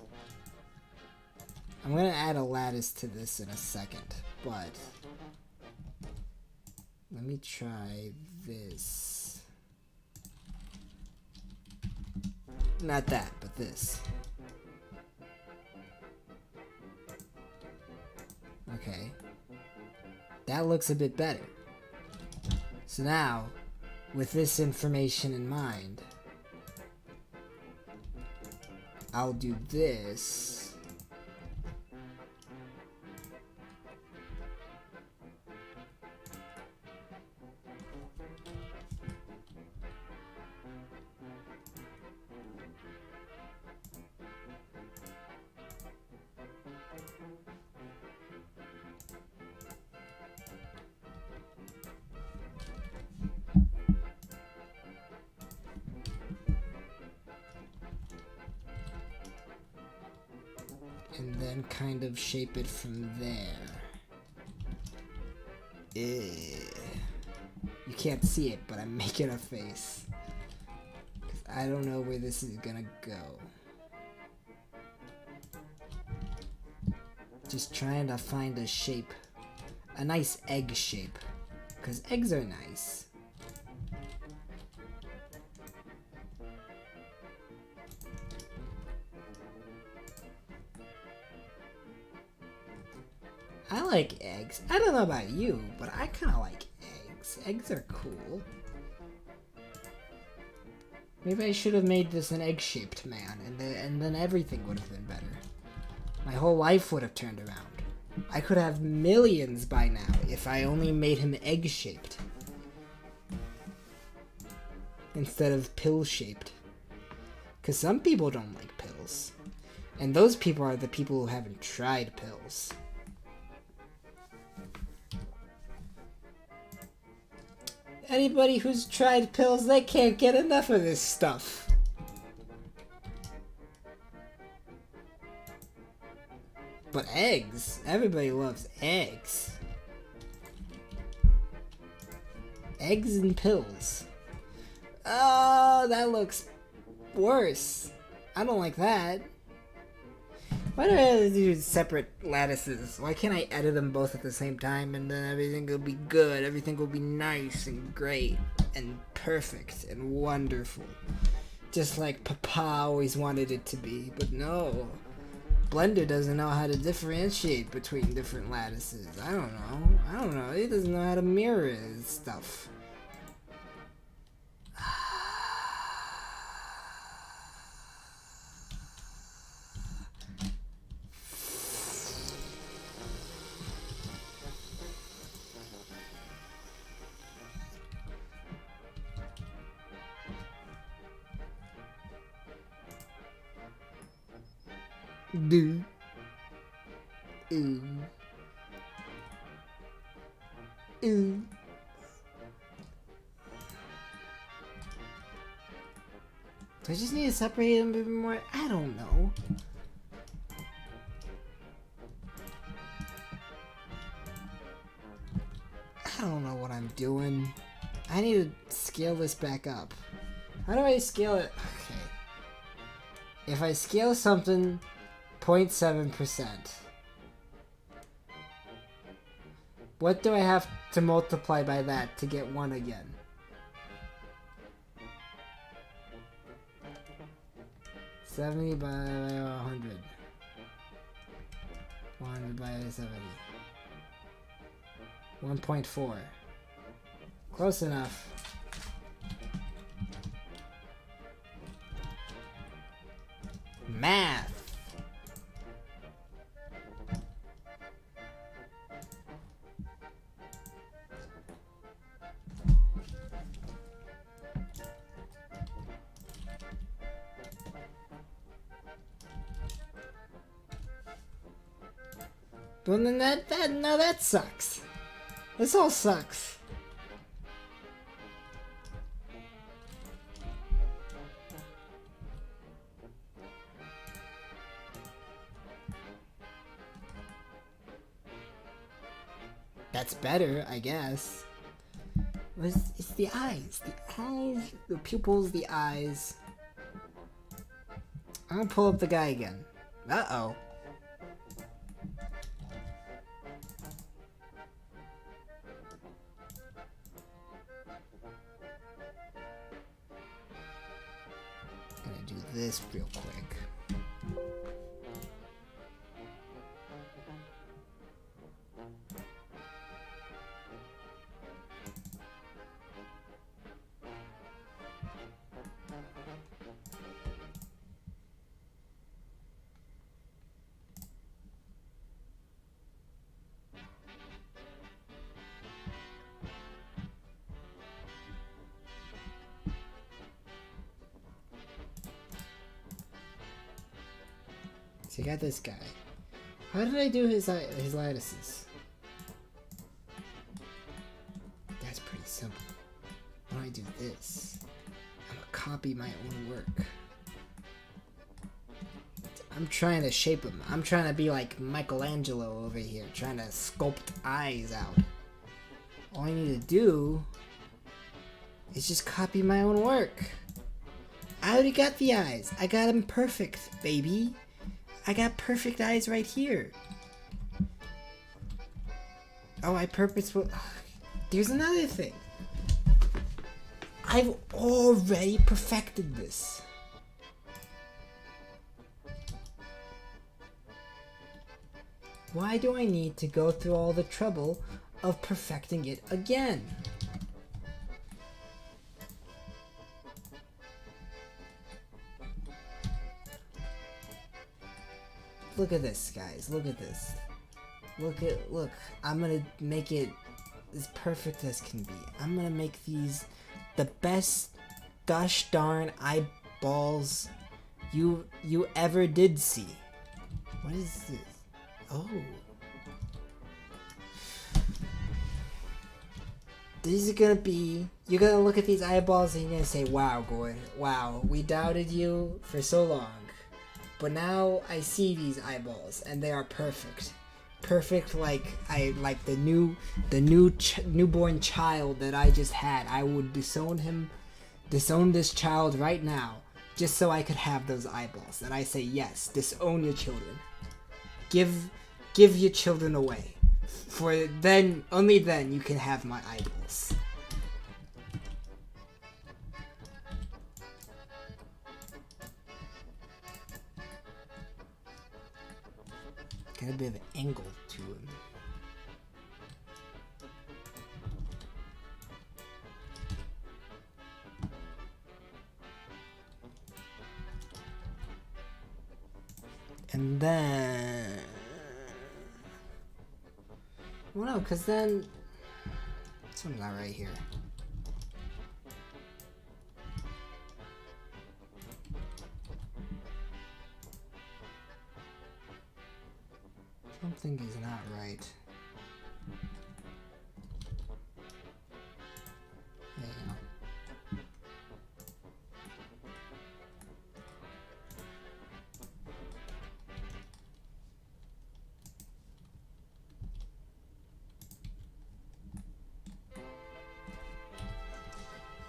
I'm gonna add a lattice to this in a second, but let me try this. Not that, but this. Okay. That looks a bit better. So now, with this information in mind, I'll do this. kind of shape it from there. You can't see it, but I'm making a face. 'Cause I don't know where this is gonna go. Just trying to find a shape. A nice egg shape. Because eggs are nice. I like eggs. I don't know about you, but I kind of like eggs. Eggs are cool. Maybe I should have made this an egg-shaped man, and then everything would have been better. My whole life would have turned around. I could have millions by now if I only made him egg-shaped. Instead of pill-shaped. Because some people don't like pills. And those people are the people who haven't tried pills. Anybody who's tried pills, they can't get enough of this stuff. But eggs, everybody loves eggs. Eggs and pills. Oh, that looks worse. I don't like that. Why do I have to do separate lattices? Why can't I edit them both at the same time and then everything will be good? Everything will be nice and great and perfect and wonderful. Just like Papa always wanted it to be, but no. Blender doesn't know how to differentiate between different lattices. I don't know. He doesn't know how to mirror his stuff. Do. Ooh. Ooh. Do I just need to separate them a bit more? I don't know. I don't know what I'm doing. I need to scale this back up. How do I scale it? Okay. If I scale something 0.7%. What do I have to multiply by that to get 1 again? $70 by 100. 100 by 70. 1.4. Close enough. Math. Well, then that sucks. This all sucks. That's better, I guess. It's the eyes. The eyes, the pupils, the eyes. I'm gonna pull up the guy again. Uh-oh. Gonna do this real quick. So you got this guy. How did I do his lattices? That's pretty simple. Why don't I do this? I'm gonna copy my own work. I'm I'm trying to shape them. I'm trying to be like Michelangelo over here, trying to sculpt eyes out. All I need to do is just copy my own work. I already got the eyes. I got them perfect, baby. I got perfect eyes right here. Oh, I purposefully... There's another thing. I've already perfected this. Why do I need to go through all the trouble of perfecting it again? Look at this, guys. Look at this. Look. I'm gonna make it as perfect as can be. I'm gonna make these the best gosh darn eyeballs you ever did see. What is this? Oh. These are gonna be... You're gonna look at these eyeballs and you're gonna say, wow, Gord. Wow, we doubted you for so long. But now I see these eyeballs and they are perfect. Perfect like the newborn child that I just had. I would disown this child right now just so I could have those eyeballs. And I say, yes, disown your children. Give your children away. For then, only then, you can have my eyeballs. Got a bit of an angle to him. And then... Well, no, because then... This one's not right here. Something is not right. There you go.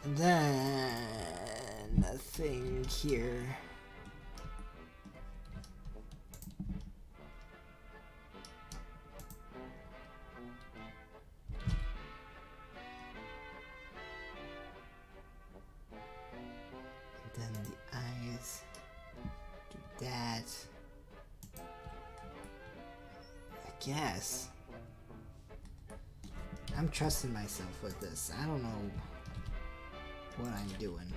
And then a thing here. Then the eyes, do that, I guess. I'm trusting myself with this. I don't know what I'm doing.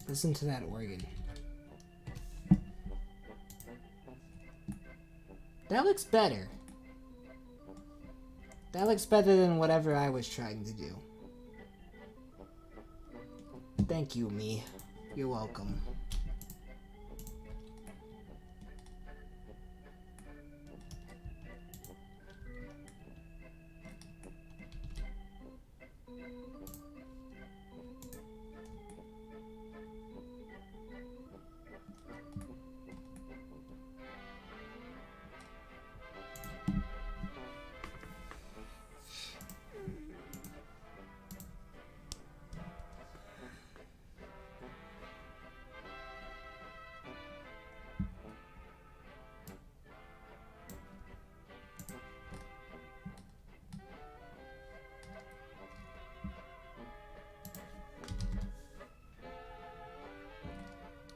Listen to that organ. That looks better. That looks better than whatever I was trying to do. Thank you, me. You're welcome.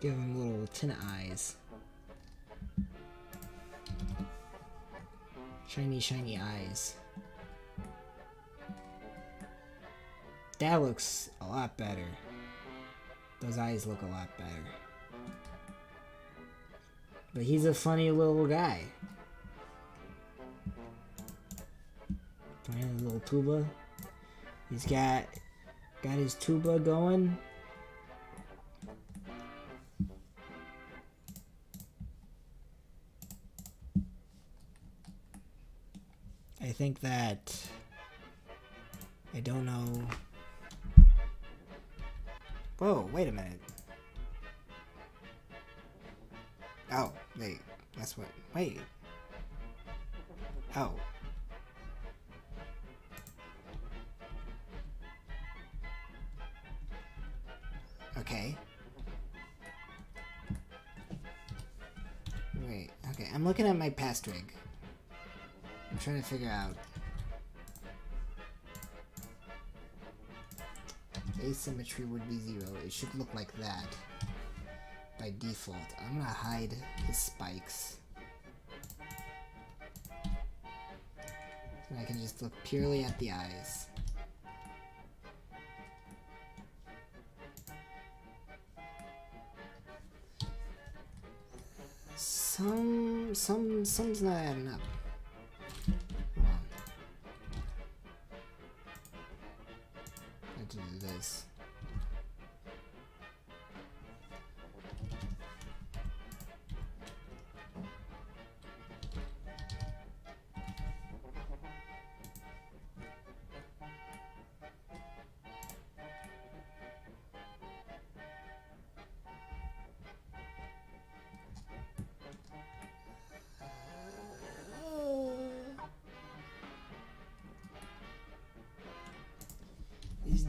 Give him little tin eyes. Shiny, shiny eyes. That looks a lot better. Those eyes look a lot better. But he's a funny little guy. Playing his little tuba. He's got his tuba going. I think that I don't know Whoa, wait a minute. Oh, wait. That's what... Wait. Oh. Okay. Wait, okay. I'm looking at my past rig. I'm trying to figure out... Asymmetry would be 0. It should look like that. By default. I'm gonna hide his spikes. And I can just look purely at the eyes. Some's not adding up. Hold on. I have to do this.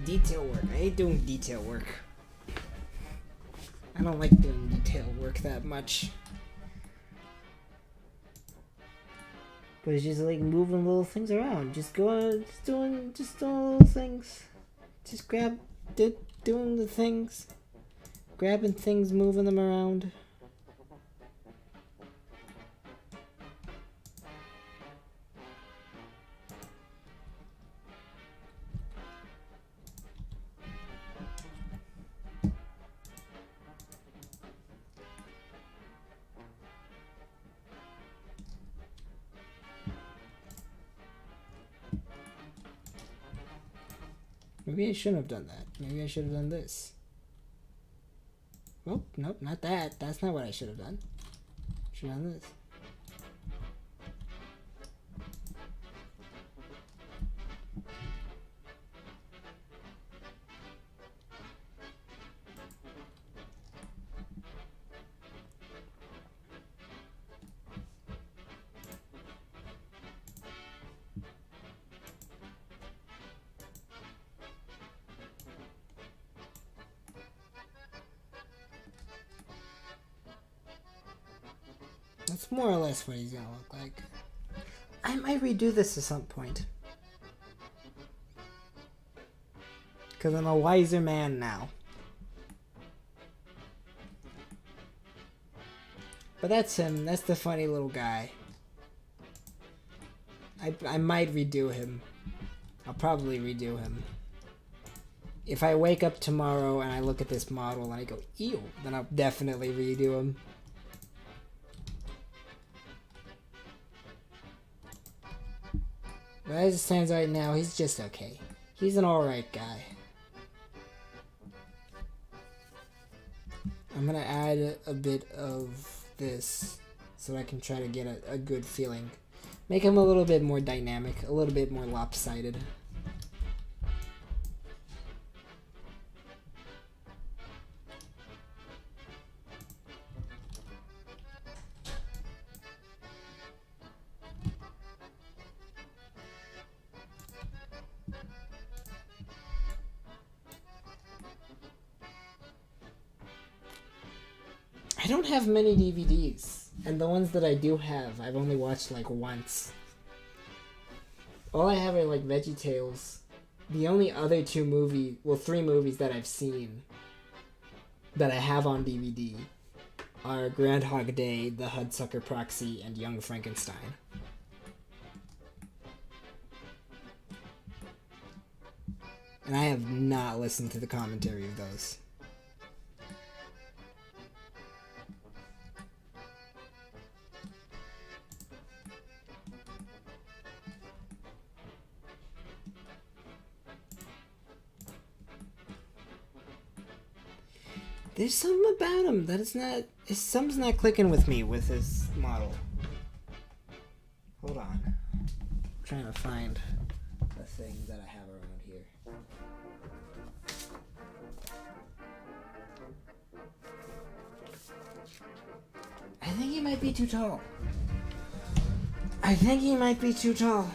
Detail work. I hate doing detail work. I don't like doing detail work that much. But it's just like moving little things around. Just doing little things. Just doing the things. Grabbing things, moving them around. Maybe I shouldn't have done that. Maybe I should have done this. Oh, nope, not that. That's not what I should have done. Should have done this. That's more or less what he's gonna look like. I might redo this at some point. Because I'm a wiser man now. But that's him. That's the funny little guy. I might redo him. I'll probably redo him. If I wake up tomorrow and I look at this model and I go, ew, then I'll definitely redo him. But as it stands right now, he's just okay. He's an alright guy. I'm gonna add a bit of this so I can try to get a good feeling. Make him a little bit more dynamic, a little bit more lopsided. I don't have many DVDs, and the ones that I do have, I've only watched like once. All I have are like VeggieTales. The only other three movies that I've seen that I have on DVD are Groundhog Day, The Hudsucker Proxy, and Young Frankenstein. And I have not listened to the commentary of those. There's something about him that something's not clicking with me with his model. Hold on. I'm trying to find the thing that I have around here. think he might be too tall. I think he might be too tall.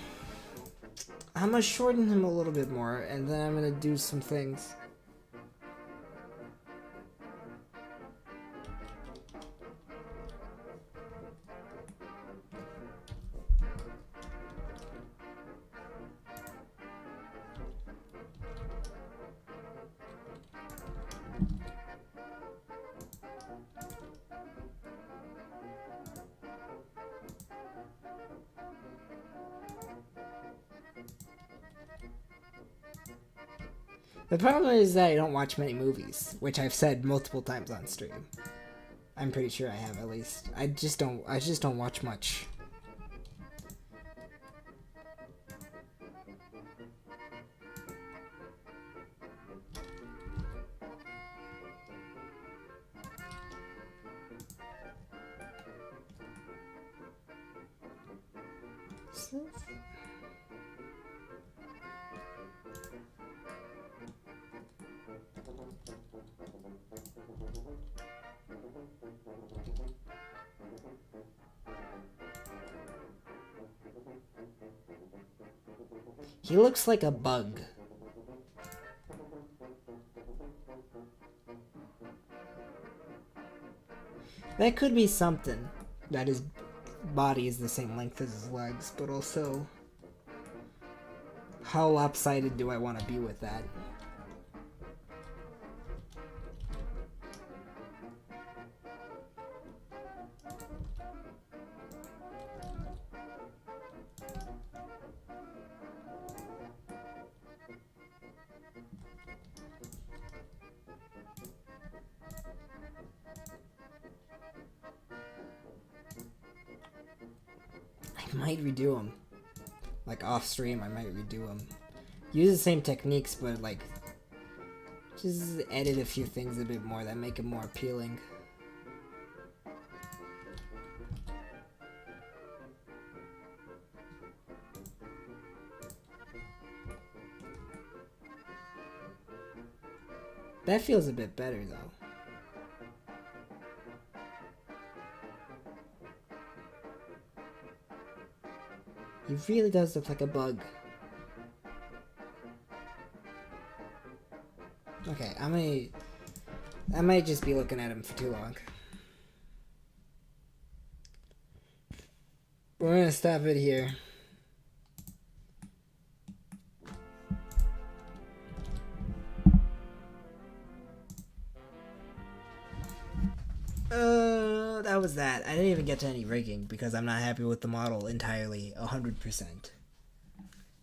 I'm gonna shorten him a little bit more, and then I'm gonna do some things. The problem is that I don't watch many movies, which I've said multiple times on stream. I'm pretty sure I have, at least. I just don't watch much. He looks like a bug. That could be something, that his body is the same length as his legs, but also, how lopsided do I want to be with that? I might redo them. Like off stream, I might redo them. Use the same techniques, but like, just edit a few things a bit more that make it more appealing. That feels a bit better though. He really does look like a bug. Okay, I might just be looking at him for too long. We're gonna stop it here. That was that. I didn't even get to any rigging because I'm not happy with the model entirely, 100%.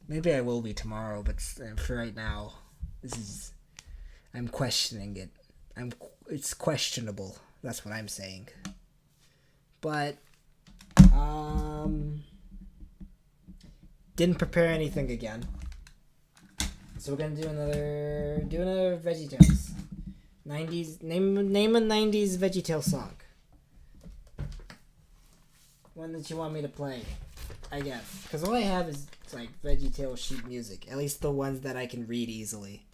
Maybe I will be tomorrow, but for right now, I'm questioning it. It's questionable. That's what I'm saying. But, didn't prepare anything again. So we're gonna do another VeggieTales. 90s, name a 90s VeggieTales song. One that you want me to play, I guess. Because all I have is like VeggieTales sheet music. At least the ones that I can read easily.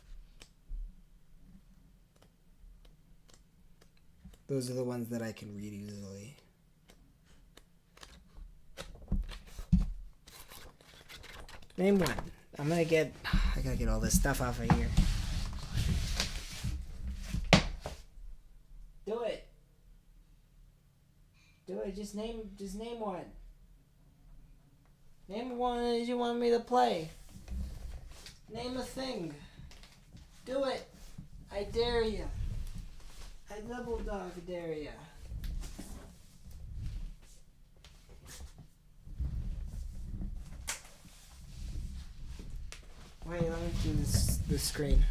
Those are the ones that I can read easily. Name one. I gotta get all this stuff off of here. Do it. Do it. Just name one. Name one that you want me to play. Name a thing. Do it. I dare you. I double dog dare you. Wait, let me do this screen.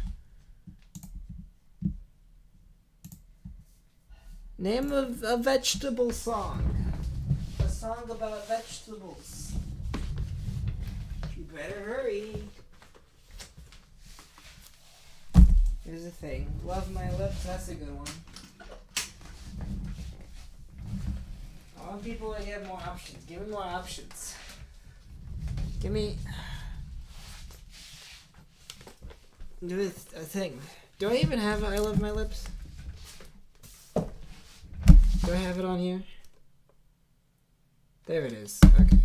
Name of a vegetable song. A song about vegetables. You better hurry. Here's the thing. Love My Lips, that's a good one. I want people to get more options. Give me more options. Give me... Do a thing. Do I even have I Love My Lips? Do I have it on here? There it is. Okay.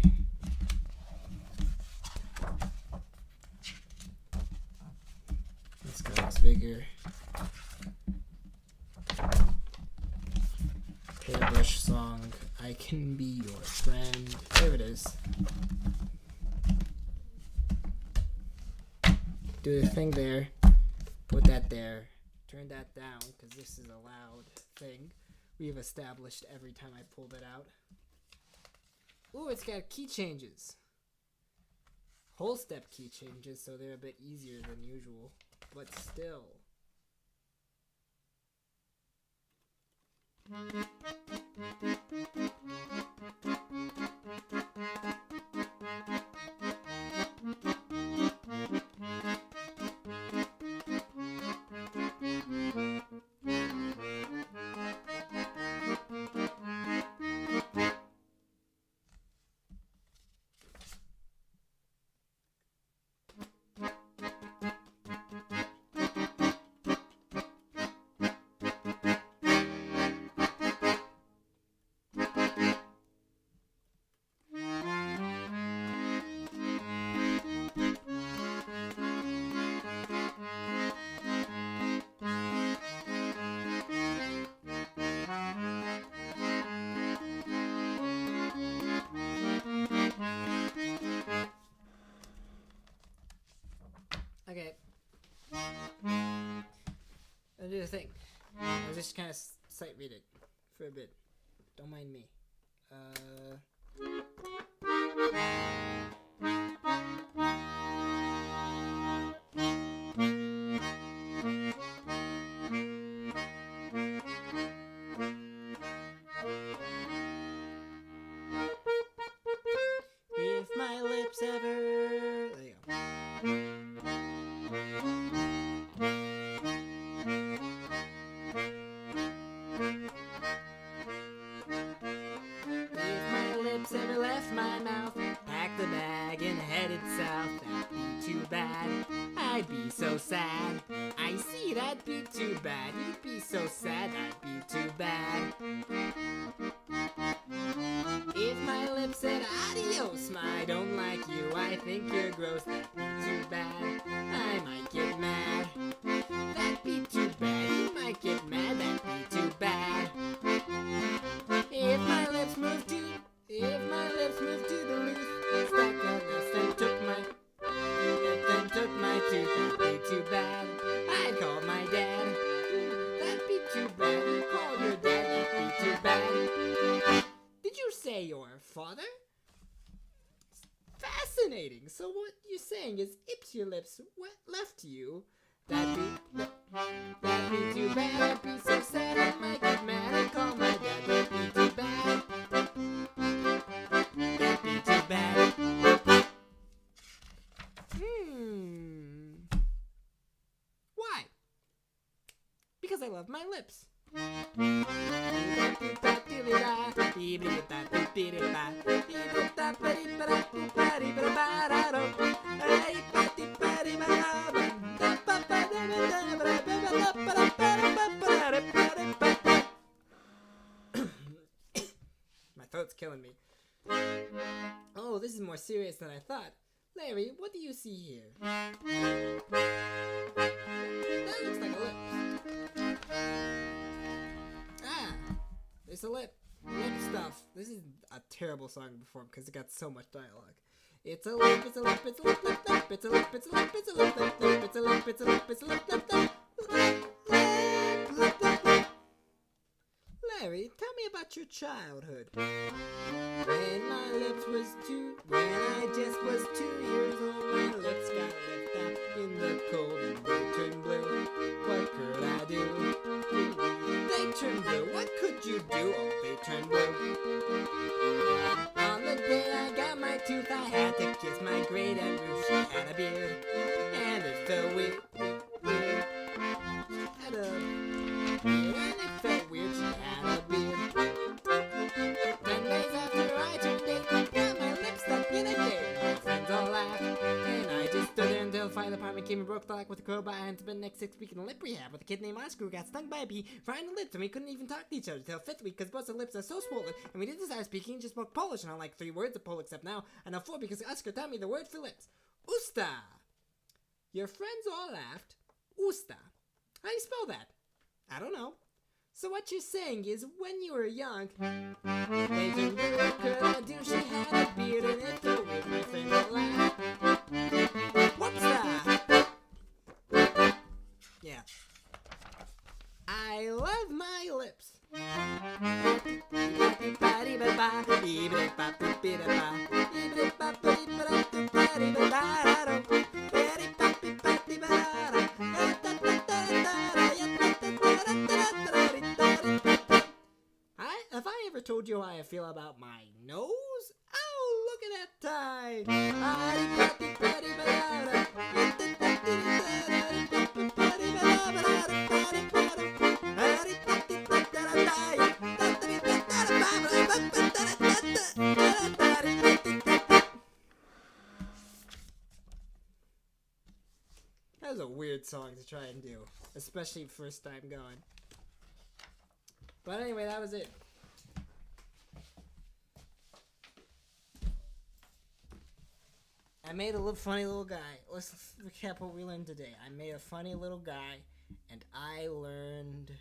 This guy looks bigger. Hairbrush song. I can be your friend. There it is. Do the thing there. Put that there. Turn that down because this is a loud thing. We've established every time I pulled it out. Ooh, it's got key changes. Whole step key changes, so they're a bit easier than usual. But still. Okay. I'll do the thing. I'll just kind of sight read it for a bit. Don't mind me. If my lips ever... There you go. If my lips ever left my mouth, packed the bag and headed south, that'd be too bad. I'd be so sad. I see, that'd be too bad. You'd be so sad, that'd be too bad. If my lips said adios, I don't like you, I think you're gross, that'd be too bad. I might get mad. That'd be too bad. You might get mad, that'd be too bad. If my lips moved to Duluth, stuck on this and took my tooth, that'd be too bad. I'd call my dad. That'd be too bad. You call your dad, that'd be too bad. Did you say your father? Fascinating. So what you're saying is, if your lips left you, that'd be too bad. I'd be so sad. I might get mad. I'd call my dad. That'd be too bad. That'd be too bad. Why? Because I love my lips. My throat's killing me. Oh, this is more serious than I thought. Larry, what do you see here? That looks like a lip. Ah, there's a lip. Lip stuff. This is a terrible song to perform because it got so much dialogue. It's a lip, it's a lip, it's a lip, lip, lip. It's a lip, it's a lip, it's a lip, lip, lip. It's a lip, it's a lip, it's a lip, lip, lip. Larry, tell me about your childhood. When I just was 2 years old, my lips got left out in the cold and they turned blue. What could I do? They turned blue. What could you do? Oh, they turned blue. On the day I got my tooth, I had to kiss my great aunt Ruth. She had a beard, and it felt weird. She had a beard, and it felt weird. She had a beard. 10 days came and broke the lock with a crowbar and spent the next 6 weeks in a lip rehab with a kid named Oscar who got stung by a bee right in the lips and we couldn't even talk to each other till 5th week because both our lips are so swollen and we didn't start speaking and just spoke Polish and I like 3 words of Polish except now I know 4 because Oscar taught me the word for lips. Usta. Your friends all laughed. Usta. How do you spell that? I don't know. So what you're saying is when you were young, they didn't do what could I do? She had a beard and it threw with my friend all laughed. What's that? Yeah. I love my lips. Have I ever told you how I feel about my nose? Oh, look at that That was a weird song to try and do, especially first time going. But anyway, that was it. I made a funny little guy. Let's recap what we learned today. I made a funny little guy, and I learned,